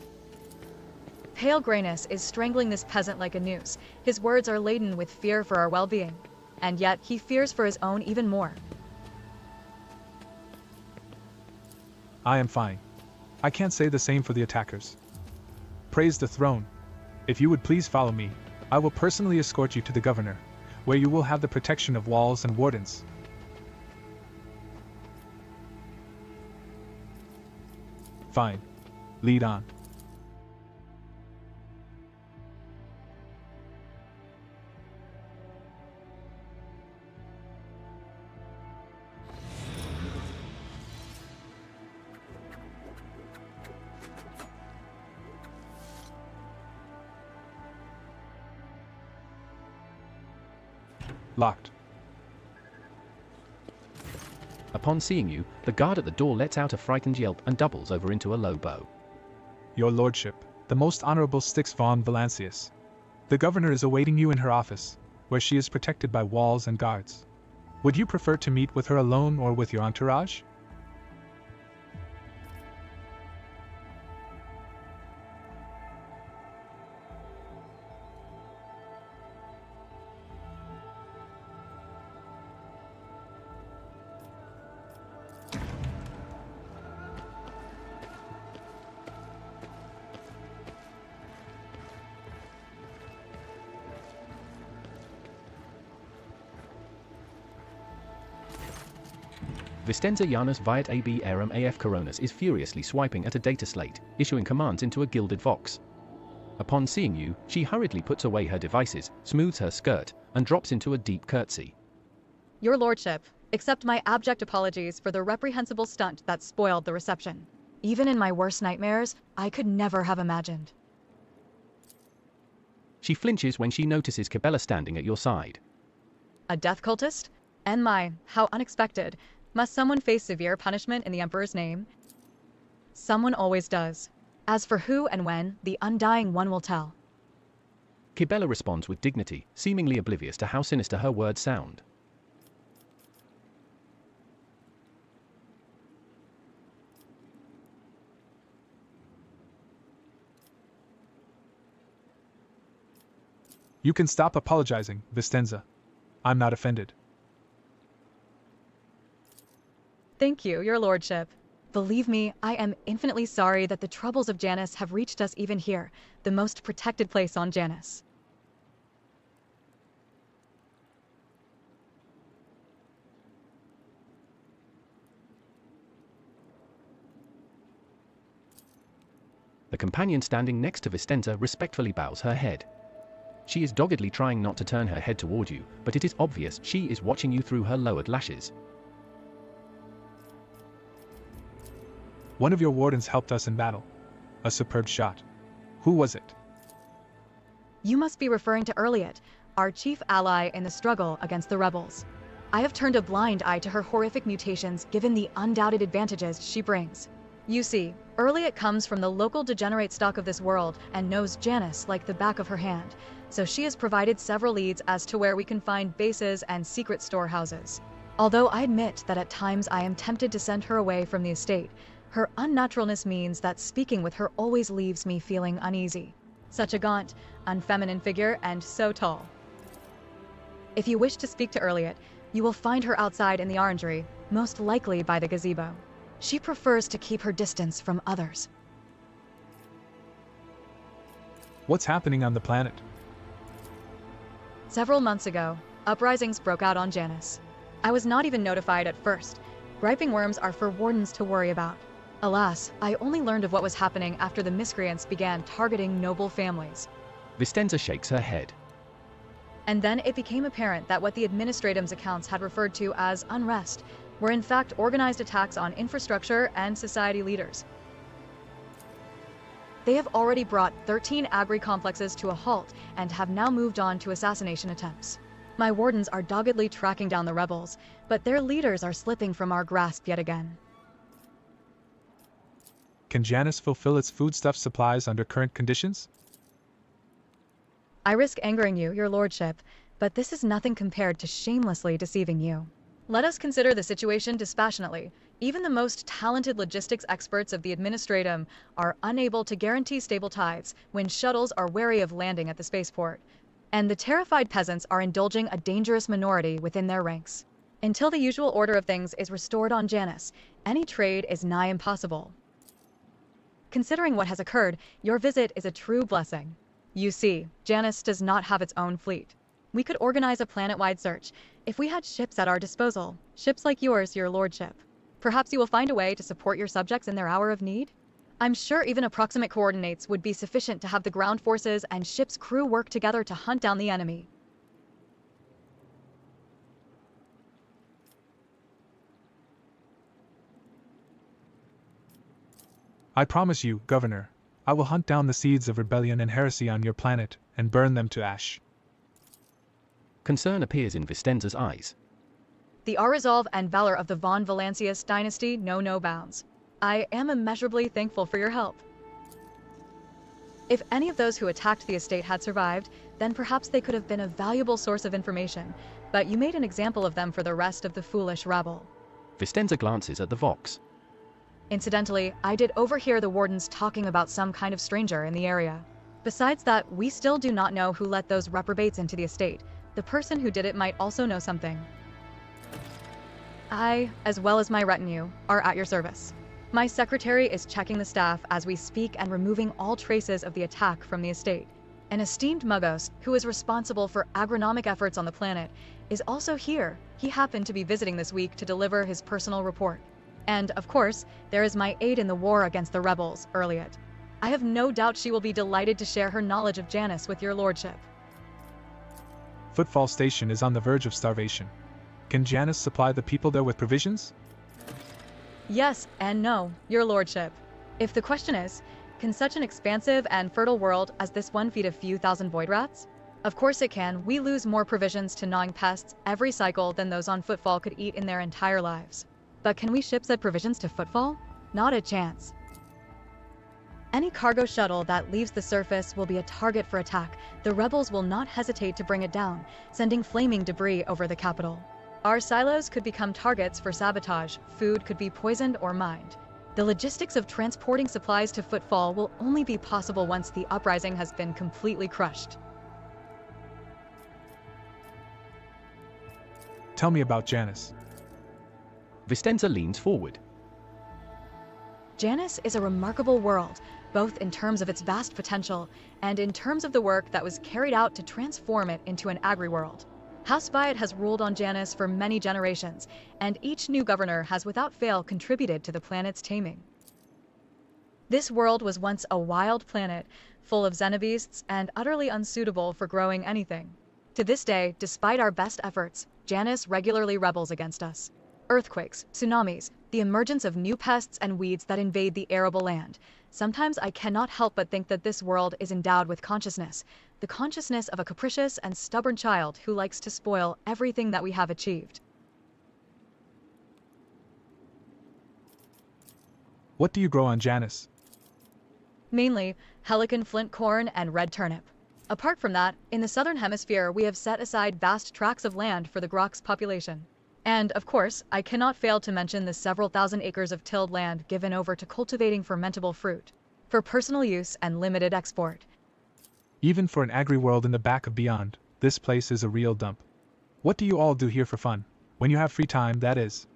Pale grayness is strangling this peasant like a noose. His words are laden with fear for our well-being. And yet, he fears for his own even more. I am fine. I can't say the same for the attackers. Praise the throne. If you would please follow me, I will personally escort you to the governor, where you will have the protection of walls and wardens. Fine. Lead on. Locked. Upon seeing you, the guard at the door lets out a frightened yelp and doubles over into a low bow. Your lordship, the most honorable Styx von Valancius. The governor is awaiting you in her office, where she is protected by walls and guards. Would you prefer to meet with her alone or with your entourage? Vistenza Janus Viat AB Aram AF Coronas is furiously swiping at a data slate, issuing commands into a gilded vox. Upon seeing you, she hurriedly puts away her devices, smooths her skirt, and drops into a deep curtsy. Your lordship, accept my abject apologies for the reprehensible stunt that spoiled the reception. Even in my worst nightmares, I could never have imagined. She flinches when she notices Cabela standing at your side. A death cultist? And my, how unexpected. Must someone face severe punishment in the Emperor's name? Someone always does. As for who and when, the Undying One will tell. Cabela responds with dignity, seemingly oblivious to how sinister her words sound. You can stop apologizing, Vistenza. I'm not offended. Thank you, your lordship. Believe me, I am infinitely sorry that the troubles of Janus have reached us even here, the most protected place on Janus. The companion standing next to Vistenza respectfully bows her head. She is doggedly trying not to turn her head toward you, but it is obvious she is watching you through her lowered lashes. One of your wardens helped us in battle. A superb shot. Who was it? You must be referring to Erliot, our chief ally in the struggle against the rebels. I have turned a blind eye to her horrific mutations given the undoubted advantages she brings. You see, Erliot comes from the local degenerate stock of this world and knows Janus like the back of her hand, so she has provided several leads as to where we can find bases and secret storehouses. Although I admit that at times I am tempted to send her away from the estate, her unnaturalness means that speaking with her always leaves me feeling uneasy. Such a gaunt, unfeminine figure and so tall. If you wish to speak to Erliot, you will find her outside in the orangery, most likely by the gazebo. She prefers to keep her distance from others. What's happening on the planet? Several months ago, uprisings broke out on Janus. I was not even notified at first. Griping worms are for wardens to worry about. Alas, I only learned of what was happening after the miscreants began targeting noble families. Vistenza shakes her head. And then it became apparent that what the Administratum's accounts had referred to as unrest were in fact organized attacks on infrastructure and society leaders. They have already brought 13 agri-complexes to a halt and have now moved on to assassination attempts. My wardens are doggedly tracking down the rebels, but their leaders are slipping from our grasp yet again. Can Janus fulfill its foodstuff supplies under current conditions? I risk angering you, your lordship, but this is nothing compared to shamelessly deceiving you. Let us consider the situation dispassionately. Even the most talented logistics experts of the Administratum are unable to guarantee stable tides when shuttles are wary of landing at the spaceport. And the terrified peasants are indulging a dangerous minority within their ranks. Until the usual order of things is restored on Janus, any trade is nigh impossible. Considering what has occurred, your visit is a true blessing. You see, Janus does not have its own fleet. We could organize a planet-wide search if we had ships at our disposal, ships like yours, your lordship. Perhaps you will find a way to support your subjects in their hour of need? I'm sure even approximate coordinates would be sufficient to have the ground forces and ship's crew work together to hunt down the enemy. I promise you, Governor, I will hunt down the seeds of rebellion and heresy on your planet and burn them to ash. Concern appears in Vistenza's eyes. The resolve and valor of the von Valancius dynasty know no bounds. I am immeasurably thankful for your help. If any of those who attacked the estate had survived, then perhaps they could have been a valuable source of information, but you made an example of them for the rest of the foolish rabble. Vistenza glances at the Vox. Incidentally, I did overhear the wardens talking about some kind of stranger in the area. Besides that, we still do not know who let those reprobates into the estate. The person who did it might also know something. I, as well as my retinue, are at your service. My secretary is checking the staff as we speak and removing all traces of the attack from the estate. An esteemed Muggos, who is responsible for agronomic efforts on the planet, is also here. He happened to be visiting this week to deliver his personal report. And, of course, there is my aide in the war against the rebels, Erliot. I have no doubt she will be delighted to share her knowledge of Janus with your lordship. Footfall Station is on the verge of starvation. Can Janus supply the people there with provisions? Yes and no, your lordship. If the question is, can such an expansive and fertile world as this one feed a few thousand void rats? Of course it can. We lose more provisions to gnawing pests every cycle than those on Footfall could eat in their entire lives. But can we ship said provisions to Footfall? Not a chance. Any cargo shuttle that leaves the surface will be a target for attack. The rebels will not hesitate to bring it down, sending flaming debris over the capital. Our silos could become targets for sabotage, food could be poisoned or mined. The logistics of transporting supplies to Footfall will only be possible once the uprising has been completely crushed. Tell me about Janus. Vistenza leans forward. Janus is a remarkable world, both in terms of its vast potential and in terms of the work that was carried out to transform it into an agri-world. House Viet has ruled on Janus for many generations, and each new governor has without fail contributed to the planet's taming. This world was once a wild planet, full of xenobeasts and utterly unsuitable for growing anything. To this day, despite our best efforts, Janus regularly rebels against us. Earthquakes, tsunamis, the emergence of new pests and weeds that invade the arable land. Sometimes I cannot help but think that this world is endowed with consciousness, the consciousness of a capricious and stubborn child who likes to spoil everything that we have achieved. What do you grow on Janus? Mainly, Helican flint corn and red turnip. Apart from that, in the southern hemisphere we have set aside vast tracts of land for the Grok's population. And, of course, I cannot fail to mention the several thousand acres of tilled land given over to cultivating fermentable fruit, for personal use and limited export. Even for an agri-world in the back of Beyond, this place is a real dump. What do you all do here for fun? When you have free time, that is.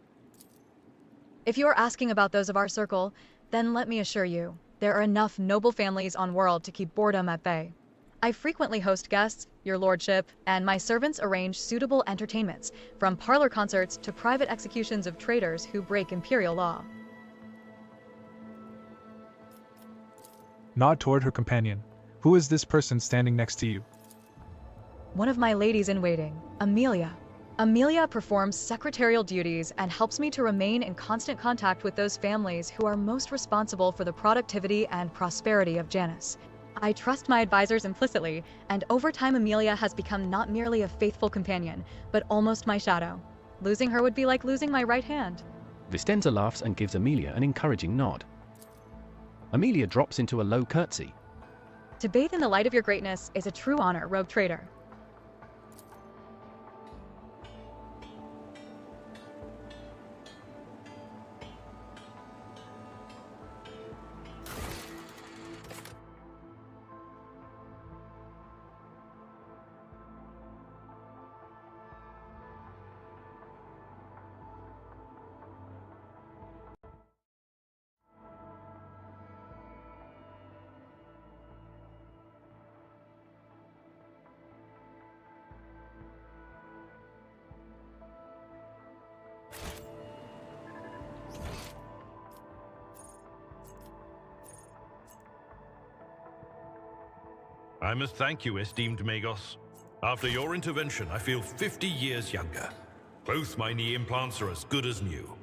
If you are asking about those of our circle, then let me assure you, there are enough noble families on World to keep boredom at bay. I frequently host guests, your lordship, and my servants arrange suitable entertainments, from parlor concerts to private executions of traitors who break imperial law. Nod toward her companion. Who is this person standing next to you? One of my ladies-in-waiting, Amelia. Amelia performs secretarial duties and helps me to remain in constant contact with those families who are most responsible for the productivity and prosperity of Janus. I trust my advisors implicitly, and over time Amelia has become not merely a faithful companion, but almost my shadow. Losing her would be like losing my right hand. Vistenza laughs and gives Amelia an encouraging nod. Amelia drops into a low curtsy. To bathe in the light of your greatness is a true honor, rogue trader. I must thank you, esteemed Magos. After your intervention, I feel 50 years younger. Both my knee implants are as good as new.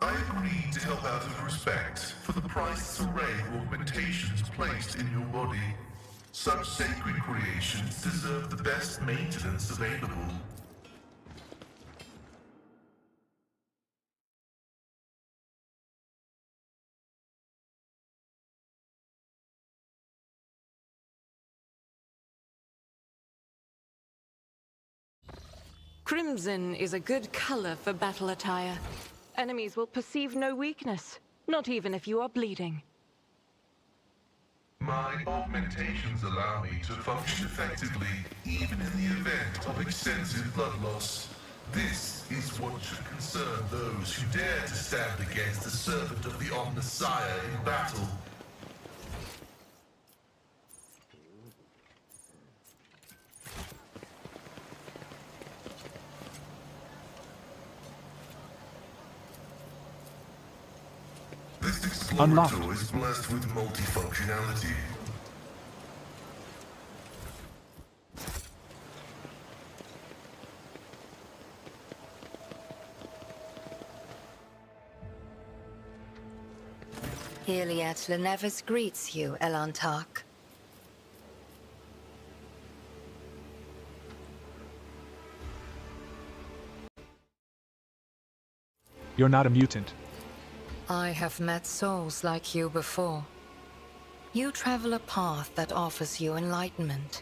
I agreed to help out of respect for the priceless array of augmentations placed in your body. Such sacred creations deserve the best maintenance available. Crimson is a good color for battle attire. Enemies will perceive no weakness, not even if you are bleeding. My augmentations allow me to function effectively, even in the event of extensive blood loss. This is what should concern those who dare to stand against the servant of the Omnissiah in battle. This explorator is blessed with multifunctionality. Iliad Lenevis greets you, Elantark. You're not a mutant. I have met souls like you before. You travel a path that offers you enlightenment.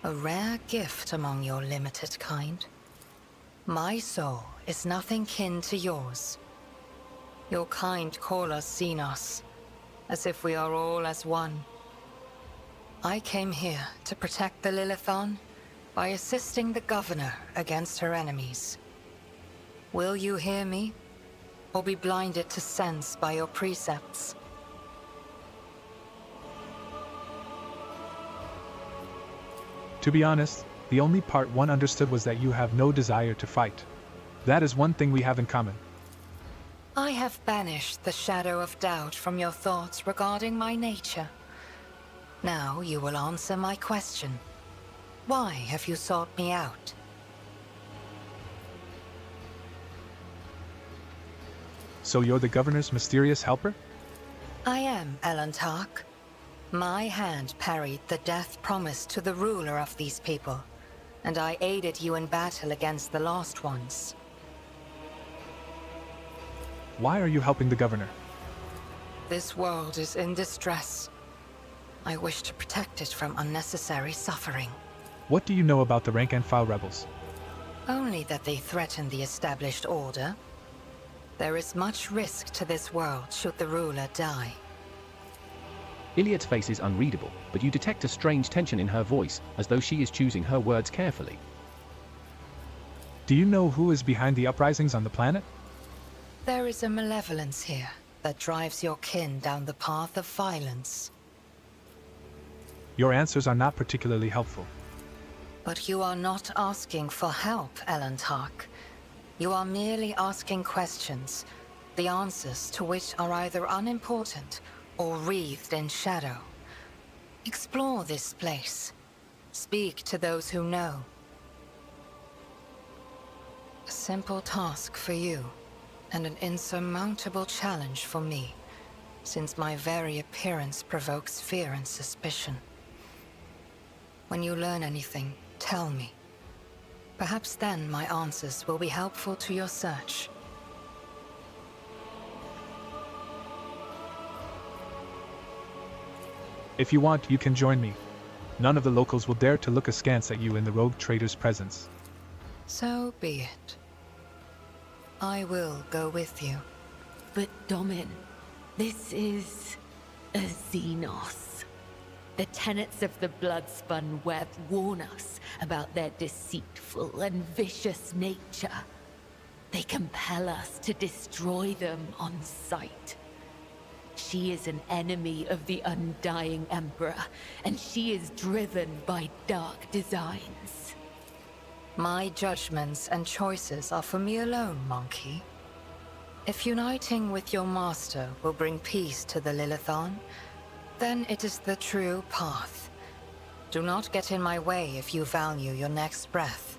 A rare gift among your limited kind. My soul is nothing kin to yours. Your kind call us Xenos, as if we are all as one. I came here to protect the Lilithon by assisting the Governor against her enemies. Will you hear me? Or be blinded to sense by your precepts? To be honest, the only part one understood was that you have no desire to fight. That is one thing we have in common. I have banished the shadow of doubt from your thoughts regarding my nature. Now you will answer my question. Why have you sought me out? So you're the Governor's mysterious helper? I am, Elantark. My hand parried the death promised to the ruler of these people, and I aided you in battle against the Lost Ones. Why are you helping the Governor? This world is in distress. I wish to protect it from unnecessary suffering. What do you know about the rank-and-file rebels? Only that they threaten the established order. There is much risk to this world should the ruler die. Iliad's face is unreadable, but you detect a strange tension in her voice, as though she is choosing her words carefully. Do you know who is behind the uprisings on the planet? There is a malevolence here that drives your kin down the path of violence. Your answers are not particularly helpful. But you are not asking for help, Elantark. You are merely asking questions, the answers to which are either unimportant or wreathed in shadow. Explore this place. Speak to those who know. A simple task for you, and an insurmountable challenge for me, since my very appearance provokes fear and suspicion. When you learn anything, tell me. Perhaps then my answers will be helpful to your search. If you want, you can join me. None of the locals will dare to look askance at you in the rogue trader's presence. So be it. I will go with you. But Domin, this is a Xenos. The tenets of the Bloodspun Web warn us about their deceitful and vicious nature. They compel us to destroy them on sight. She is an enemy of the Undying Emperor, and she is driven by dark designs. My judgments and choices are for me alone, Monkey. If uniting with your master will bring peace to the Lilithon, then it is the true path. Do not get in my way if you value your next breath.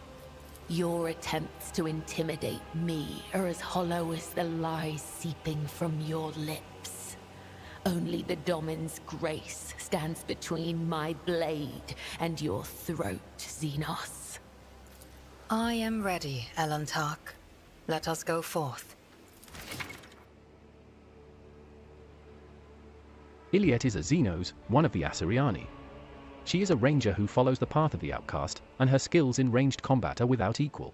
Your attempts to intimidate me are as hollow as the lies seeping from your lips. Only the Domin's grace stands between my blade and your throat, Xenos. I am ready, Elantark. Let us go forth. Iliet is a Xenos, one of the Assyriani. She is a ranger who follows the path of the outcast, and her skills in ranged combat are without equal.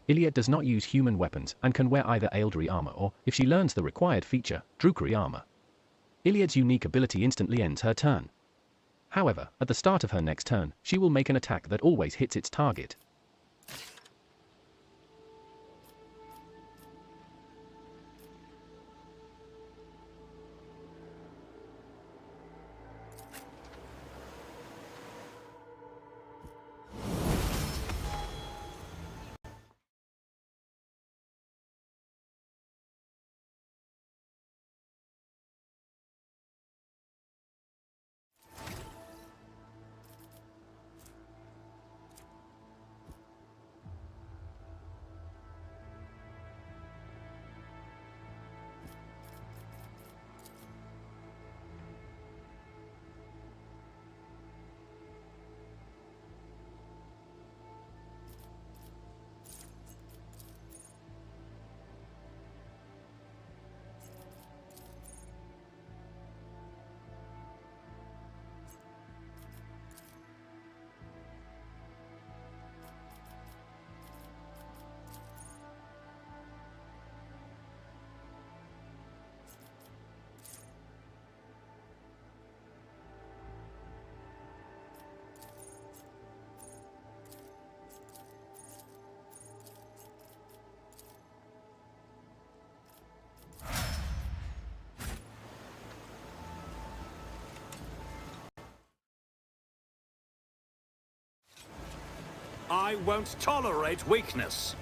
Iliet does not use human weapons and can wear either Eldri armor or, if she learns the required feature, Drukari armor. Iliet's unique ability instantly ends her turn. However, at the start of her next turn, she will make an attack that always hits its target. I won't tolerate weakness.